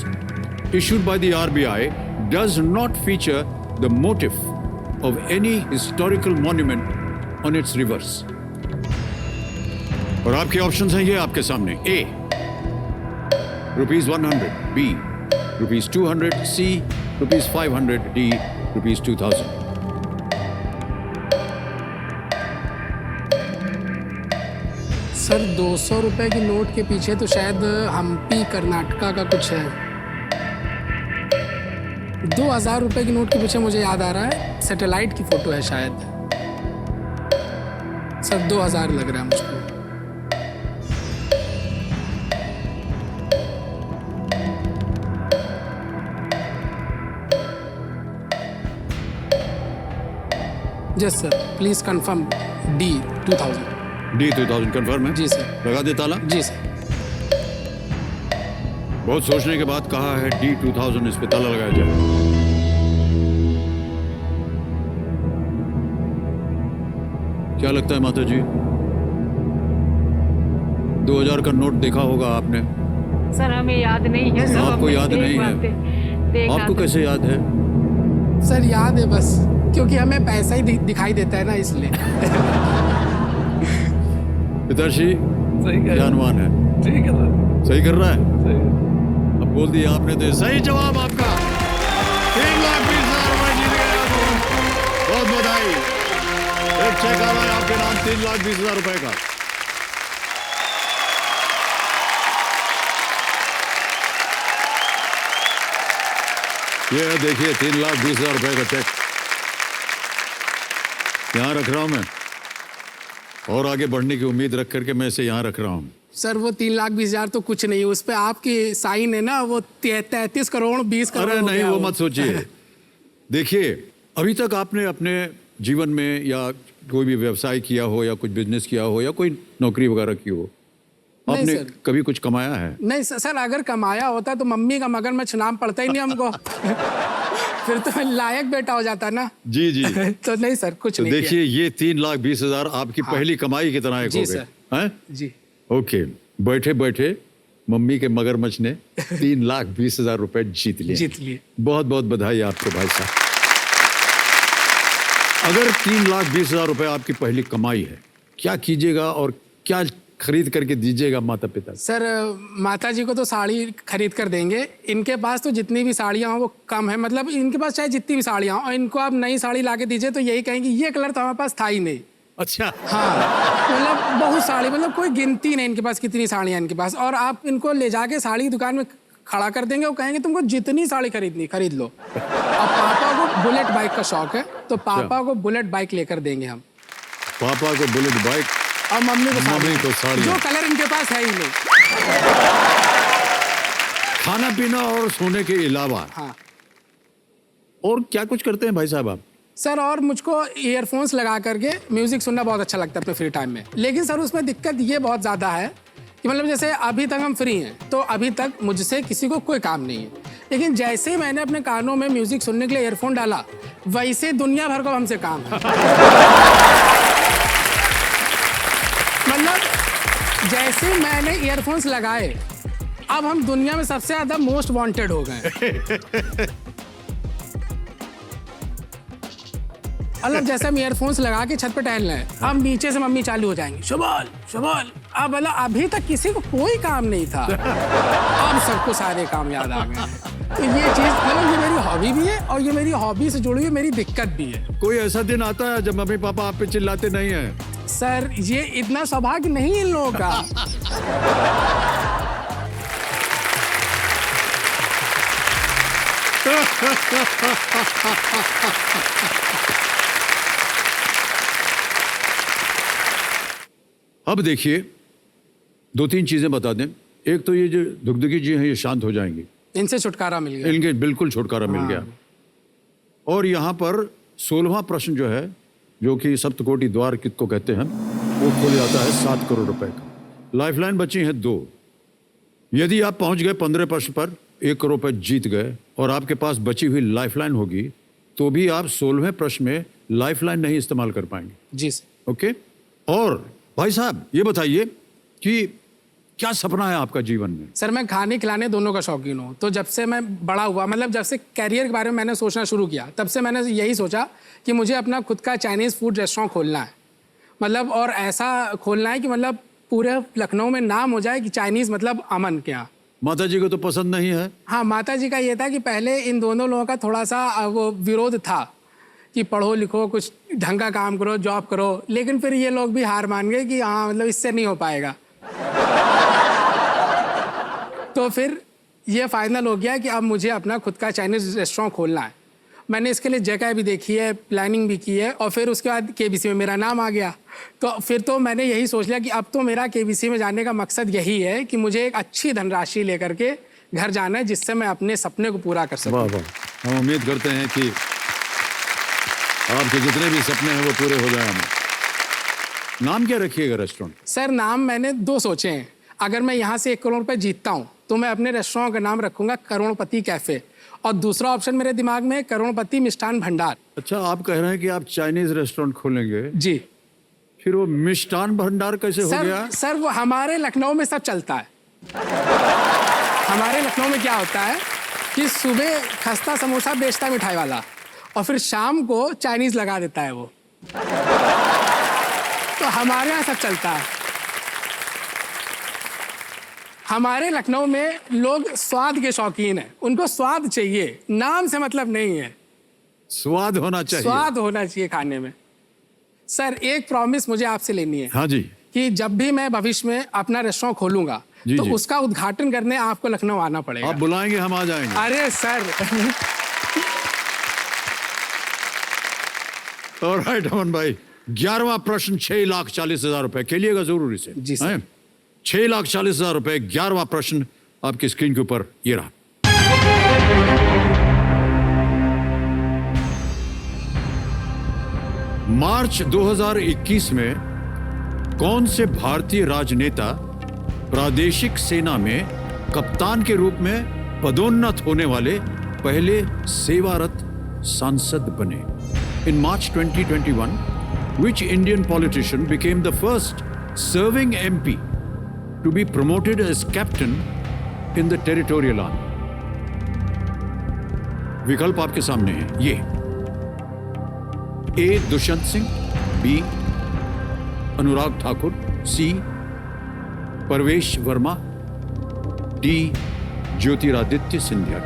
A: issued by the RBI does not feature the motif of any historical monument on its reverse? और आपके ऑप्शंस हैं ये आपके सामने। A ₹100, B ₹200, C ₹500, D ₹2,000।
B: Sir 200 रुपए की नोट के पीछे तो शायद हम्पी कर्नाटका का कुछ है। 2,000 रुपए की नोट के पीछे मुझे याद आ रहा है सैटेलाइट की फोटो है शायद। सर 2,000 लग रहा है मुझको। Yes sir, please confirm D 2,000।
A: D 2,000 confirm है?
B: जी सर।
A: लगा दे ताला?
B: जी सर।
A: बहुत सोचने के बाद कहा है D 2,000, इस पे ताला लगाया जाए। क्या लगता है माता जी? 2,000 का नोट देखा होगा आपने?
C: सर हमें याद नहीं है। सब
A: आपको
C: हमने
A: याद नहीं है? आपको कैसे याद है?
B: सर याद है बस, क्योंकि हमें पैसा ही दिखाई देता है ना, इसलिए।
A: पिताश्री
F: सही
A: क्या अनुमान है?
F: ठीक है सर,
A: सही कर रहा है?
F: सही है।
A: अब बोल दिया आपने तो सही जवाब आपका। 3,20,000 रुपए जीत गए आप। बहुत बधाई। एक चेक आ रहा है आपके नाम 3,20,000 रुपए का। ये है देखिए 3,20,000 रुपए का चेक यहाँ रख रहा हूं मैं, और आगे बढ़ने की उम्मीद रख करके मैं इसे यहाँ रख रहा हूँ।
B: सर वो 3,20,000 तो कुछ नहीं है, उस पे आपकी साइन है ना, वो 33 करोड़ 20 करोड़
A: अरे
B: हो
A: नहीं,
B: गया
A: वो मत सोचिए। देखिए अभी तक आपने अपने जीवन में या कोई भी व्यवसाय किया हो या कुछ बिजनेस किया हो या कोई नौकरी वगैरह की हो,
B: नहीं
A: आपने
B: सर।
A: कभी कुछ कमाया है?
B: नहीं सर, अगर कमाया होता तो मम्मी का मगरमच्छ नाम पड़ता ही नहीं हमको। फिर तो लायक बेटा हो जाता ना।
A: जी जी।
B: तो नहीं सर, कुछ
A: तो
B: नहीं किया।
A: देखिए ये 3,20,000 आपकी पहली कमाई की तरह एक
B: जी
A: हो गए
B: सर।
A: हैं?
B: जी
A: ओके, बैठे बैठे मम्मी के मगरमच्छ ने 3,20,000 रुपए जीत लिए।
B: जीत लिए।
A: बहुत बहुत बधाई आपको भाई साहब। अगर 3,20,000 रुपए आपकी पहली कमाई है, क्या कीजिएगा और क्या खरीद करके दीजिएगा माता पिता?
B: सर माता जी को तो साड़ी खरीद कर देंगे। इनके पास तो जितनी भी साड़ियाँ हों वो कम है, मतलब इनके पास चाहे जितनी भी साड़ियाँ हों, और इनको आप नई साड़ी ला के दीजिए तो यही कहेंगे ये कलर तो हमारे पास था ही नहीं।
A: अच्छा।
B: हाँ, मतलब बहुत साड़ी, मतलब कोई गिनती नहीं इनके पास कितनी साड़ियाँ इनके पास। और आप इनको ले जाके साड़ी की दुकान में खड़ा कर देंगे, वो कहेंगे तुमको जितनी साड़ी खरीदनी खरीद लो। और पापा को बुलेट बाइक का शौक है, तो पापा को बुलेट बाइक लेकर देंगे हम।
A: पापा को बुलेट बाइक
B: और मम्मी को
A: मम्मी को
B: साड़ियाँ,
A: साड़ियाँ।
B: जो कलर इनके पास है ही नहीं।
A: खाना पीना और सोने के अलावा
B: हाँ
A: और क्या कुछ करते हैं भाई साहब आप?
B: सर, और मुझको ईयरफोन्स लगा करके म्यूजिक सुनना बहुत अच्छा लगता है अपने फ्री टाइम में। लेकिन सर उसमें दिक्कत ये बहुत ज़्यादा है कि मतलब जैसे अभी तक हम फ्री हैं तो अभी तक मुझसे किसी को कोई काम नहीं है, लेकिन जैसे ही मैंने अपने कानों में म्यूजिक सुनने के लिए ईयरफोन डाला वैसे दुनिया भर को हमसे काम है। मतलब जैसे मैंने ईयरफोन्स लगाए अब हम दुनिया में सबसे ज्यादा मोस्ट वांटेड हो गए। मतलब जैसे हम ईयरफोन्स लगा के छत पे टहल रहे हैं, अब नीचे से मम्मी चालू हो जाएंगी, शुभल शुभल। अब मतलब अभी तक किसी को कोई काम नहीं था, अब सबको सारे काम याद आ गए। तो ये चीज मतलब ये मेरी हॉबी भी है और ये मेरी हॉबी से जुड़ी हुई मेरी दिक्कत भी है।
A: कोई ऐसा दिन आता है जब मम्मी पापा आप पे चिल्लाते नहीं हैं?
B: सर ये इतना सौभाग्य नहीं है इन लोगों का।
A: अब देखिए 2-3 चीजें बता दें। एक तो ये जो दुगदुगी जी हैं ये शांत हो जाएंगी,
B: इनसे छुटकारा मिल गया।
A: इनके बिल्कुल छुटकारा मिल गया। और यहाँ पर 16वां प्रश्न जो है, जो कि सप्तकोटि द्वार किसको कहते हैं, वो खुल जाता है 7 करोड़ रुपए का। लाइफलाइन बची है 2। यदि आप पहुंच गए 15 प्रश्न पर 1 करोड़ रुपए जीत गए और आपके पास बची हुई लाइफलाइन होगी तो भी आप 16वें प्रश्न में लाइफलाइन नहीं इस्तेमाल कर पाएंगे।
B: जी सर।
A: ओके। और भाई साहब ये बताइए कि क्या सपना है आपका जीवन में?
B: सर मैं खाने खिलाने दोनों का शौकीन हूँ। तो जब से मैं बड़ा हुआ, मतलब जब से कैरियर के बारे में मैंने सोचना शुरू किया, तब से मैंने यही सोचा कि मुझे अपना खुद का चाइनीज़ फूड रेस्टोरेंट खोलना है। मतलब और ऐसा खोलना है कि मतलब पूरे लखनऊ में नाम हो जाए कि चाइनीज़ मतलब अमन के यहाँ।
A: माता जी को तो पसंद नहीं है?
B: हाँ, माता जी का ये था कि पहले इन दोनों लोगों का थोड़ा सा वो विरोध था कि पढ़ो लिखो, कुछ ढंग का काम करो, जॉब करो। लेकिन फिर ये लोग भी हार मान गए कि हाँ मतलब इससे नहीं हो पाएगा। तो फिर ये फाइनल हो गया कि अब मुझे अपना खुद का चाइनीज़ रेस्टोरेंट खोलना है। मैंने इसके लिए जगह भी देखी है, प्लानिंग भी की है, और फिर उसके बाद केबीसी में मेरा नाम आ गया। तो फिर तो मैंने यही सोच लिया कि अब तो मेरा केबीसी में जाने का मकसद यही है कि मुझे एक अच्छी धनराशि लेकर के घर जाना है, जिससे मैं अपने सपने को पूरा कर सकूं।
A: वाह वाह। हम उम्मीद करते हैं कि आपके जितने भी सपने हैं वो पूरे हो जाएं। नाम क्या रखिएगा रेस्टोरेंट?
B: सर नाम मैंने 2 सोचे हैं। अगर मैं यहाँ से 1 करोड़ रुपए जीतता हूँ तो मैं अपने रेस्टोरेंट का नाम रखूंगा करोड़पति कैफे, और दूसरा ऑप्शन मेरे दिमाग में करोड़पति मिष्ठान भंडार।
A: अच्छा, आप कह रहे हैं कि आप चाइनीज रेस्टोरेंट खोलेंगे,
B: जी
A: फिर वो मिष्ठान भंडार कैसे हो गया?
B: सर वो हमारे लखनऊ में सब चलता है। हमारे लखनऊ में क्या होता है कि सुबह खस्ता समोसा बेचता है मिठाई वाला, और फिर शाम को चाइनीज लगा देता है वो। तो हमारे यहाँ सब चलता है। हमारे लखनऊ में लोग स्वाद के शौकीन हैं, उनको स्वाद चाहिए, नाम से मतलब नहीं है।
A: स्वाद होना चाहिए।
B: स्वाद होना चाहिए खाने में। सर एक प्रॉमिस मुझे आपसे लेनी है।
A: हाँ जी।
B: कि जब भी मैं भविष्य में अपना रेस्टोरेंट खोलूंगा
A: जी,
B: तो
A: जी।
B: उसका उद्घाटन करने आपको लखनऊ आना पड़ेगा।
A: आप बुलाएंगे, हम आ जाएंगे।
B: अरे सर।
A: ऑलराइट अमन भाई, 11वां प्रश्न 6,40,000 रुपए। खेलिएगा जरूर इसे।
B: जी सर।
A: हैं? 6,40,000 रुपए। 11वां प्रश्न आपकी स्क्रीन के ऊपर ये रहा। मार्च 2021 में कौन से भारतीय राजनेता प्रादेशिक सेना में कप्तान के रूप में पदोन्नत होने वाले पहले सेवारत सांसद बने? In March 2021, which Indian politician became the first serving MP to be promoted as captain in the territorial army? विकल्प आपके सामने हैं ये: ए दुष्यंत सिंह, बी अनुराग ठाकुर, सी परवेश वर्मा, डी ज्योतिरादित्य सिंधिया।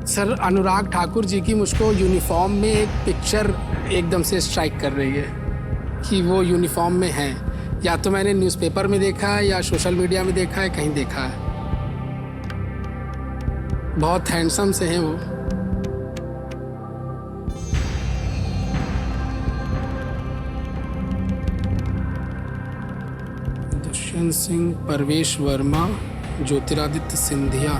B: सर अनुराग ठाकुर जी की मुझको यूनिफॉर्म में एक पिक्चर एकदम से स्ट्राइक कर रही है कि वो यूनिफॉर्म में हैं। या तो मैंने न्यूज़पेपर में देखा है या सोशल मीडिया में देखा है, कहीं देखा है। बहुत हैंडसम से हैं वो। सुदर्शन सिंह, परवेश वर्मा, ज्योतिरादित्य सिंधिया।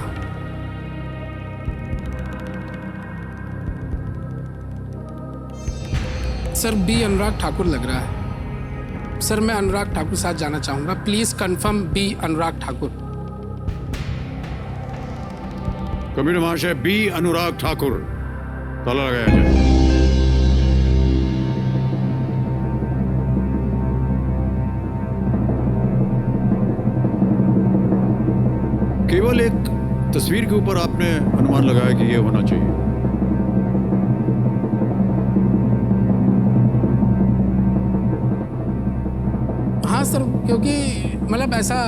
B: सर बी अनुराग ठाकुर लग रहा है। सर मैं अनुराग ठाकुर साथ जाना चाहूंगा, please confirm B Anurag Thakur.
A: Commissioner महाशय, बी अनुराग ठाकुर, ताला लगाया जाए। केवल एक तस्वीर के ऊपर आपने अनुमान लगाया कि ये होना चाहिए।
B: हाँ सर, क्योंकि मतलब ऐसा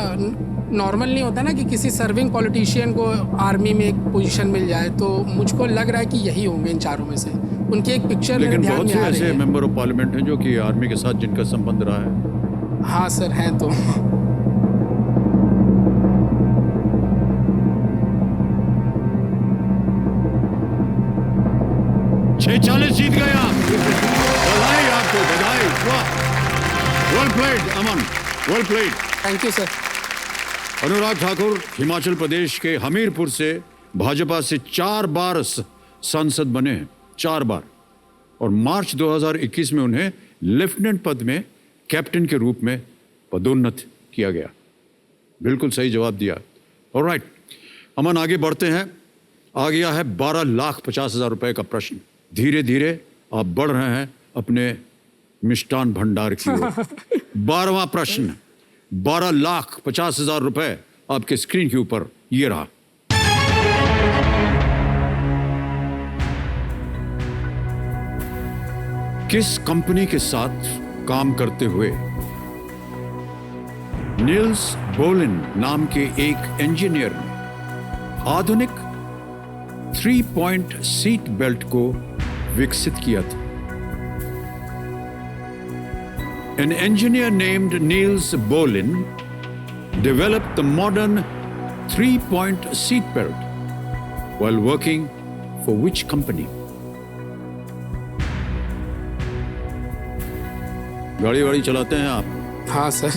B: नॉर्मल नहीं होता ना कि किसी सर्विंग पॉलिटिशियन को आर्मी में एक पोजीशन मिल जाए, तो मुझको लग रहा है कि यही होंगे इन चारों में से। उनकी एक पिक्चर मेरे
A: लेकिन
B: ध्यान
A: बहुत
B: में
A: से
B: आ रही
A: ऐसे
B: है।
A: मेंबर ऑफ पार्लियामेंट हैं जो कि आर्मी के साथ जिनका संबंध रहा है।
B: हाँ सर हैं तो।
A: 640 जीत गए आप। बधाई आपको, बधाई। वाह, well played Aman, well played.
B: Thank you sir.
A: Anurag Thakur Himachal Pradesh के हमीरपुर से भाजपा से 4 बार सांसद बने हैं, 4 बार, और मार्च 2021 में उन्हें लेफ्टिनेंट पद में कैप्टन के रूप में पदोन्नत किया गया। बिल्कुल सही जवाब दिया। ऑलराइट अमन, आगे बढ़ते हैं। आ गया है 12,50,000 रुपए का प्रश्न। धीरे धीरे आप बढ़ रहे हैं अपने मिष्टान भंडार की ओर। 12वां प्रश्न, 12,50,000 रुपए आपके स्क्रीन के ऊपर ये रहा। किस कंपनी के साथ काम करते हुए नील्स बोलिन नाम के एक इंजीनियर ने आधुनिक 3-point सीट बेल्ट को विकसित किया था? An engineer named Niels Bohlin developed the modern 3-point seat belt while working for which company? गाड़ी वाड़ी चलाते हैं आप?
B: हाँ सर,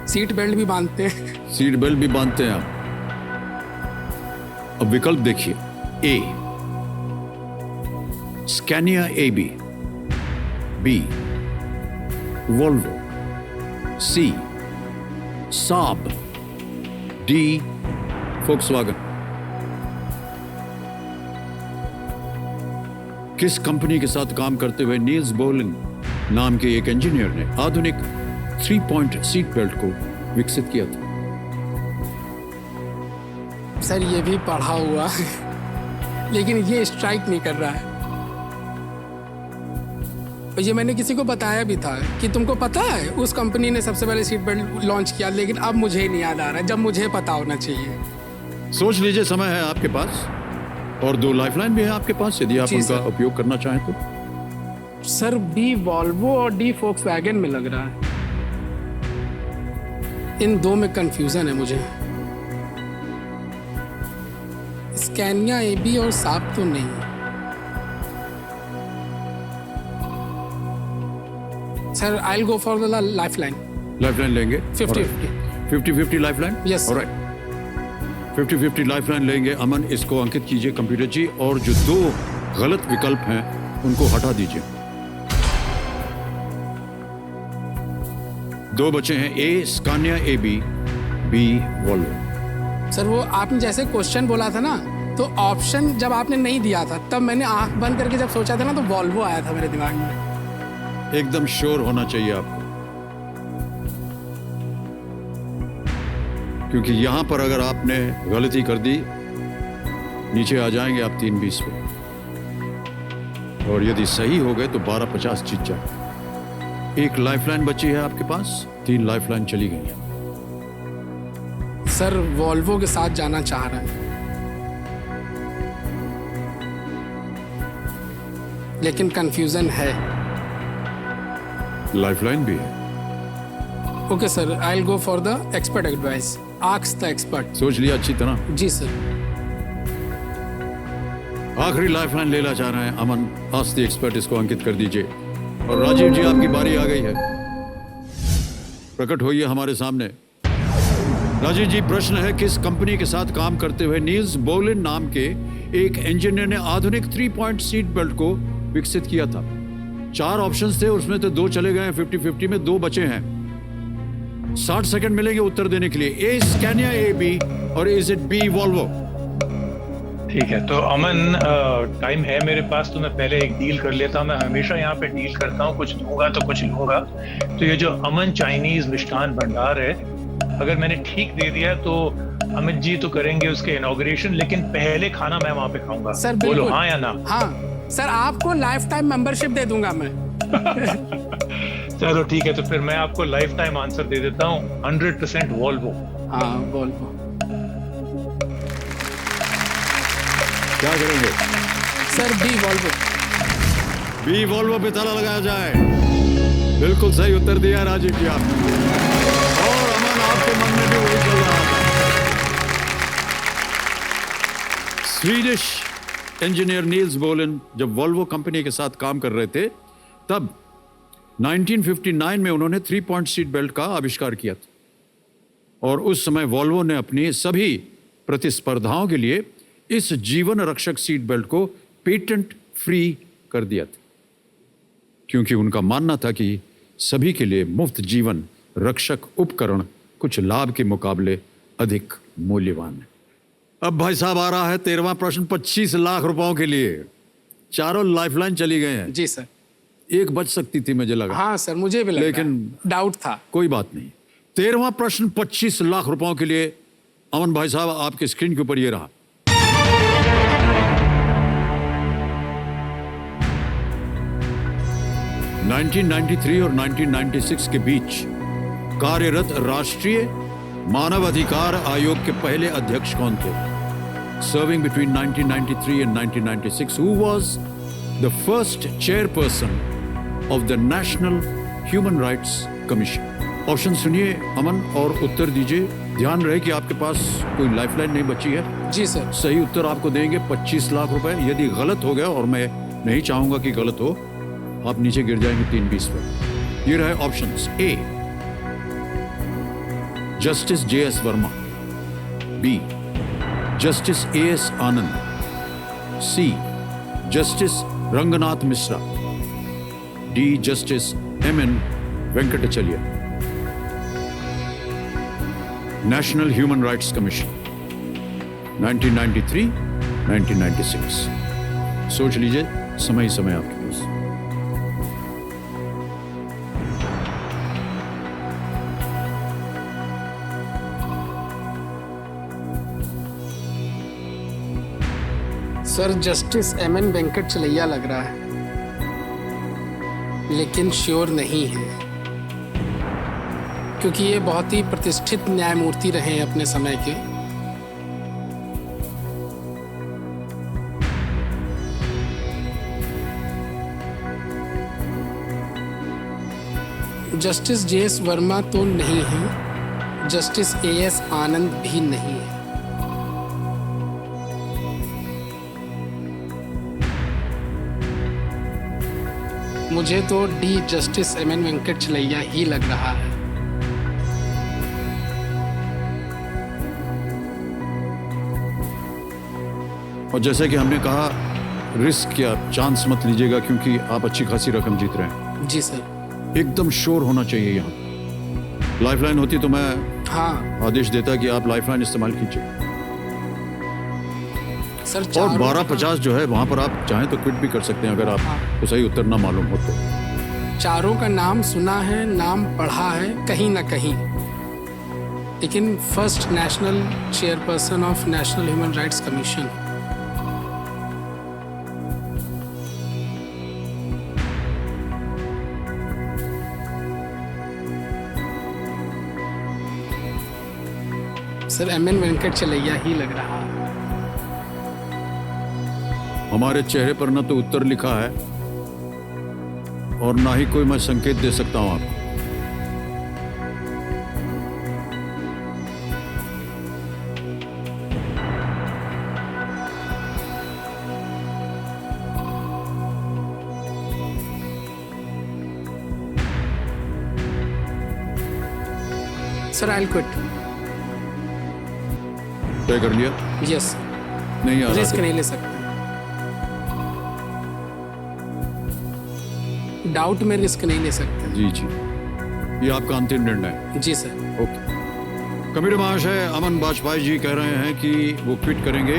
B: सीट बेल्ट भी बांधते हैं।
A: सीट बेल्ट भी बांधते हैं आप। अब विकल्प देखिए। ए स्कैनिया AB, बी वोल्वो, सी साब, डी फोक्सवैगन। किस कंपनी के साथ काम करते हुए नील्स बोलिन नाम के एक इंजीनियर ने आधुनिक 3-point सीट बेल्ट को विकसित किया था?
B: सर ये भी पढ़ा हुआ है, लेकिन ये स्ट्राइक नहीं कर रहा है। और ये मैंने किसी को बताया भी था कि तुमको पता है उस कंपनी ने सबसे पहले सीट बेल्ट लॉन्च किया, लेकिन अब मुझे नहीं याद आ रहा है, जब मुझे पता होना चाहिए।
A: सोच लीजिए, समय है आपके पास, और 2 लाइफलाइन भी है आपके पास यदि आप
B: जी
A: उनका
B: सर।
A: उपयोग करना चाहें तो।
B: सर बी वॉल्वो और डी फोक्सवैगन में लग रहा है। इन 2 में कंफ्यूजन है मुझे। स्कैनिया AB और साब तो नहीं। Sir I will go for the lifeline.
A: Lifeline लेंगे?
B: 50-50।
A: 50-50 lifeline?
B: Yes, sir.
A: Alright, 50-50 lifeline लेंगे। अमन, इसको अंकित कीजिए कंप्यूटर जी, और जो 2 गलत विकल्प हैं उनको हटा दीजिए। 2 बचे हैं, A Scania AB, B Volvo.
B: Sir वो आपने जैसे क्वेश्चन बोला था ना, तो ऑप्शन जब आपने नहीं दिया था तब मैंने आंख बंद करके जब सोचा था ना, तो वॉल्वो आया था मेरे दिमाग में।
A: एकदम श्योर होना चाहिए आपको, क्योंकि यहां पर अगर आपने गलती कर दी नीचे आ जाएंगे आप 320 पे, और यदि सही हो गए तो 1250 जीत जाए। 1 लाइफलाइन बची है आपके पास, 3 लाइफलाइन चली गई है।
B: सर वॉल्वो के साथ जाना चाह रहा है, लेकिन कंफ्यूजन है।
A: लाइफलाइन भी है।
B: Okay sir, I will go for the expert advice. Ask the expert.
A: सोच लिया अच्छी तरह?
B: जी सर।
A: आखिरी लाइफलाइन लेना चाह रहे हैं अमन। आस्क द एक्सपर्ट, इसको अंकित कर दीजिए। और राजीव जी, आपकी बारी आ गई है। प्रकट होइए हमारे सामने। राजीव जी, प्रश्न है किस कंपनी के साथ काम करते हुए नील्स बोलिन नाम के एक इंजीनियर ने आधुनिक 3 पॉइंट सीट बेल्ट को विकसित किया था? 4 ऑप्शंस थे, उसमें तो 2 चले गए हैं, 50-50 में 2 बचे हैं। 60 सेकंड मिलेंगे उत्तर देने के लिए। ए स्कैनिया, ए बी, और इज इट बी वॉल्वो?
D: ठीक है, तो अमन टाइम है मेरे पास, तो मैं पहले एक डील कर लेता हूँ। मैं हमेशा यहाँ पे डील करता हूँ, कुछ दूंगा तो कुछ लूंगा। तो ये जो अमन चाइनीज मिष्ठान भंडार है, अगर मैंने ठीक दे दिया तो अमित जी तो करेंगे उसके इनॉग्रेशन, लेकिन पहले खाना मैं वहां पे खाऊंगा।
B: सर
D: बोलो
B: बिल्कुल।
D: हाँ या ना?
B: हाँ सर, आपको लाइफ टाइम मेंबरशिप दे दूंगा मैं।
D: चलो ठीक है, तो फिर मैं आपको लाइफ टाइम आंसर दे देता हूँ, 100% वॉल्वो।
B: हाँ वॉल्वो।
A: क्या करेंगे?
B: Sir B Volvo.
A: B Volvo पे ताला लगाया जाए। बिल्कुल सही उत्तर दिया राजीव जी आपने, और अमन आपके मन में भी वही चल रहा था। स्वीडिश इंजीनियर नील्स बोलिन जब वॉल्वो कंपनी के साथ काम कर रहे थे, तब 1959 में उन्होंने 3 पॉइंट सीट बेल्ट का आविष्कार किया था, और उस समय वॉल्वो ने अपनी सभी प्रतिस्पर्धाओं के लिए इस जीवन रक्षक सीट बेल्ट को पेटेंट फ्री कर दिया था, क्योंकि उनका मानना था कि सभी के लिए मुफ्त जीवन रक्षक उपकरण कुछ लाभ के मुकाबले अधिक मूल्यवान है। अब भाई साहब आ रहा है 13वां प्रश्न 25 लाख रुपयों के लिए। चारों लाइफलाइन चली गए हैं।
B: जी सर।
A: एक बच सकती थी, मुझे लगा।
B: हाँ सर, मुझे भी लगा,
A: लेकिन
B: डाउट था।
A: कोई बात नहीं। 13वां प्रश्न 25 लाख रुपयों के लिए। अमन भाई साहब, आपके स्क्रीन के ऊपर ये रहा। – 1993 और 1996 के बीच कार्यरत राष्ट्रीय मानव अधिकार आयोग के पहले अध्यक्ष कौन थे? Serving between 1993 and 1996, who was the first chairperson of the National Human Rights Commission? Option सुनिए अमन और उत्तर दीजिए। ध्यान रहे कि आपके पास कोई लाइफलाइन नहीं बची है।
B: जी सर।
A: सही उत्तर आपको देंगे 25 लाख रुपए। यदि गलत हो गया, और मैं नहीं चाहूंगा कि गलत हो, आप नीचे गिर जाएंगे 320 पर। ये रहे options. A Justice JS Verma, B Justice AS Anand, C Justice Ranganath Mishra, D Justice MN Venkatachaliah. National Human Rights Commission 1993 1996। सोच लीजिए, समय ही समय आपके पास।
B: सर जस्टिस MN वेंकटचलैया लग रहा है, लेकिन श्योर नहीं है, क्योंकि ये बहुत ही प्रतिष्ठित न्यायमूर्ति रहे हैं अपने समय के। जस्टिस JS वर्मा तो नहीं है, जस्टिस AS आनंद भी नहीं है। मुझे तो डी जस्टिस MN वेंकटचलैया ही लग रहा है।
A: और जैसे कि हमने कहा, रिस्क या चांस मत लीजिएगा, क्योंकि आप अच्छी खासी रकम जीत रहे हैं।
B: जी सर।
A: एकदम श्योर होना चाहिए। यहाँ लाइफलाइन होती तो मैं आदेश देता कि आप लाइफलाइन इस्तेमाल कीजिए।
B: सर
A: और 1250 जो है, वहां पर आप चाहें तो क्विट भी कर सकते हैं, अगर आपको सही उत्तर ना मालूम हो तो।
B: चारों का नाम सुना है, नाम पढ़ा है कहीं ना कहीं, लेकिन first national chairperson of National Human Rights Commission. Sir MN Venkatachaliah ही लग रहा है।
A: हमारे चेहरे पर ना तो उत्तर लिखा है, और ना ही कोई मैं संकेत दे सकता हूं आपको।
B: Sir I will quit.
A: तय कर लिया?
B: यस,
A: नहीं आ रहा
B: रिस्क
A: तो-
B: नहीं ले सकते। डाउट में रिस्क नहीं ले सकते।
A: जी जी, ये आपका अंतिम निर्णय है।
B: जी सर।
A: ओके। कमेटी महाशय अमन बाजपेयी जी कह रहे हैं कि वो क्विट करेंगे,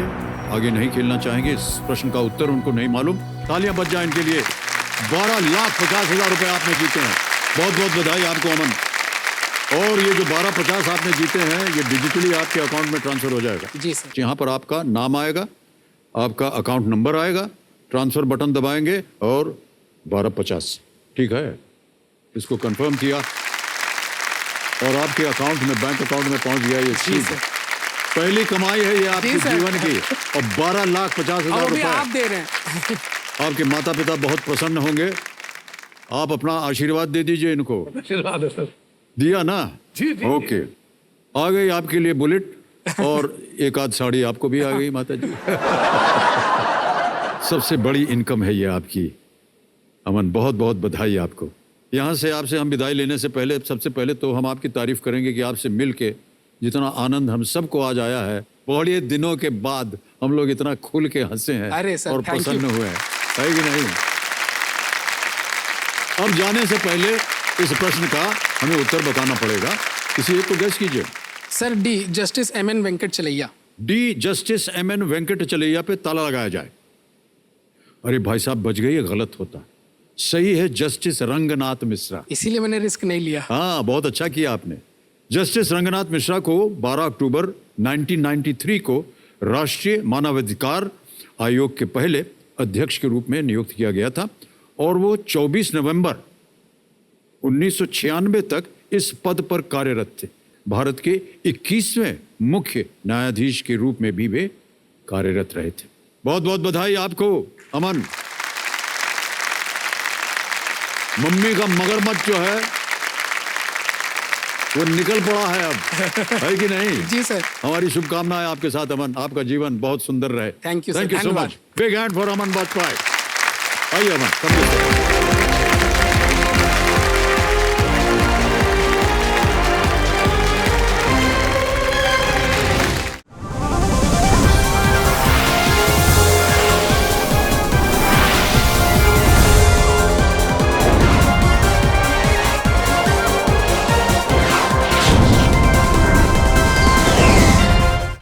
A: आगे नहीं खेलना चाहेंगे। इस प्रश्न का उत्तर उनको नहीं मालूम। तालियां बज जाएं इनके लिए। 12,50,000 रुपए आपने जीते हैं। बहुत बहुत बधाई आपको अमन। और ये जो 12,50 आपने जीते हैं, ये डिजिटली आपके अकाउंट में ट्रांसफर हो जाएगा।
B: जी सर।
A: यहाँ पर आपका नाम आएगा, आपका अकाउंट नंबर आएगा, ट्रांसफर बटन दबाएंगे और 12,50, ठीक है, इसको कंफर्म किया और आपके अकाउंट में, बैंक अकाउंट में पहुंच गया ये
B: जी
A: चीज।
B: सर।
A: पहली कमाई है ये आपके
B: जी सर।
A: जीवन की। और 12,50,000
B: और अभी
A: रुपए
B: आप दे रहे हैं।
A: आपके माता पिता बहुत प्रसन्न होंगे। आप अपना आशीर्वाद दे दीजिए इनको।
F: आशीर्वाद है सर।
A: दिया ना?
F: जी, जी।
A: ओके। आ गई आपके लिए बुलेट और एक आध साड़ी आपको भी आ गई माता जी। सबसे बड़ी इनकम है ये आपकी। अमन, बहुत बहुत बधाई आपको। यहाँ से आपसे हम विदाई लेने से पहले, सबसे पहले तो हम आपकी तारीफ करेंगे कि आपसे मिल के जितना आनंद हम सबको आज आया है। बड़े दिनों के बाद हम लोग इतना खुल के हंसे हैं
B: अरे सर,
A: और
B: thank you।
A: प्रसन्न हुए हैं, है कि नहीं? अब जाने से पहले इस प्रश्न का हमें उत्तर बताना पड़ेगा। किसी एक को गेस कीजिए।
B: Sir D, Justice MN Venkatachaliah.
A: D, Justice MN Venkat चलैया पे ताला लगाया जाए। अरे भाई साहब, बच गई, गलत होता। सही है जस्टिस रंगनाथ मिश्रा।
B: इसीलिए मैंने रिस्क नहीं लिया।
A: हाँ, बहुत अच्छा किया आपने। जस्टिस रंगनाथ मिश्रा को 12 अक्टूबर 1993 को राष्ट्रीय मानवाधिकार आयोग के पहले अध्यक्ष के रूप में नियुक्त किया गया था और वो 24 नवंबर 1996 तक इस पद पर कार्यरत थे। भारत के 21वें मुख्य न्यायाधीश के रूप में भी वे कार्यरत रहे थे। बहुत बहुत बधाई आपको अमन। मम्मी का मगरमच्छ जो है वो निकल पड़ा है अब, है कि नहीं?
B: जी सर।
A: हमारी शुभकामनाएं आपके साथ अमन। आपका जीवन बहुत सुंदर रहे।
B: Thank you, sir.
A: Thank you so
B: धन्यवाद।
A: मच। बिग हैंड फॉर अमन बाजपेयी। आइए अमन, come here.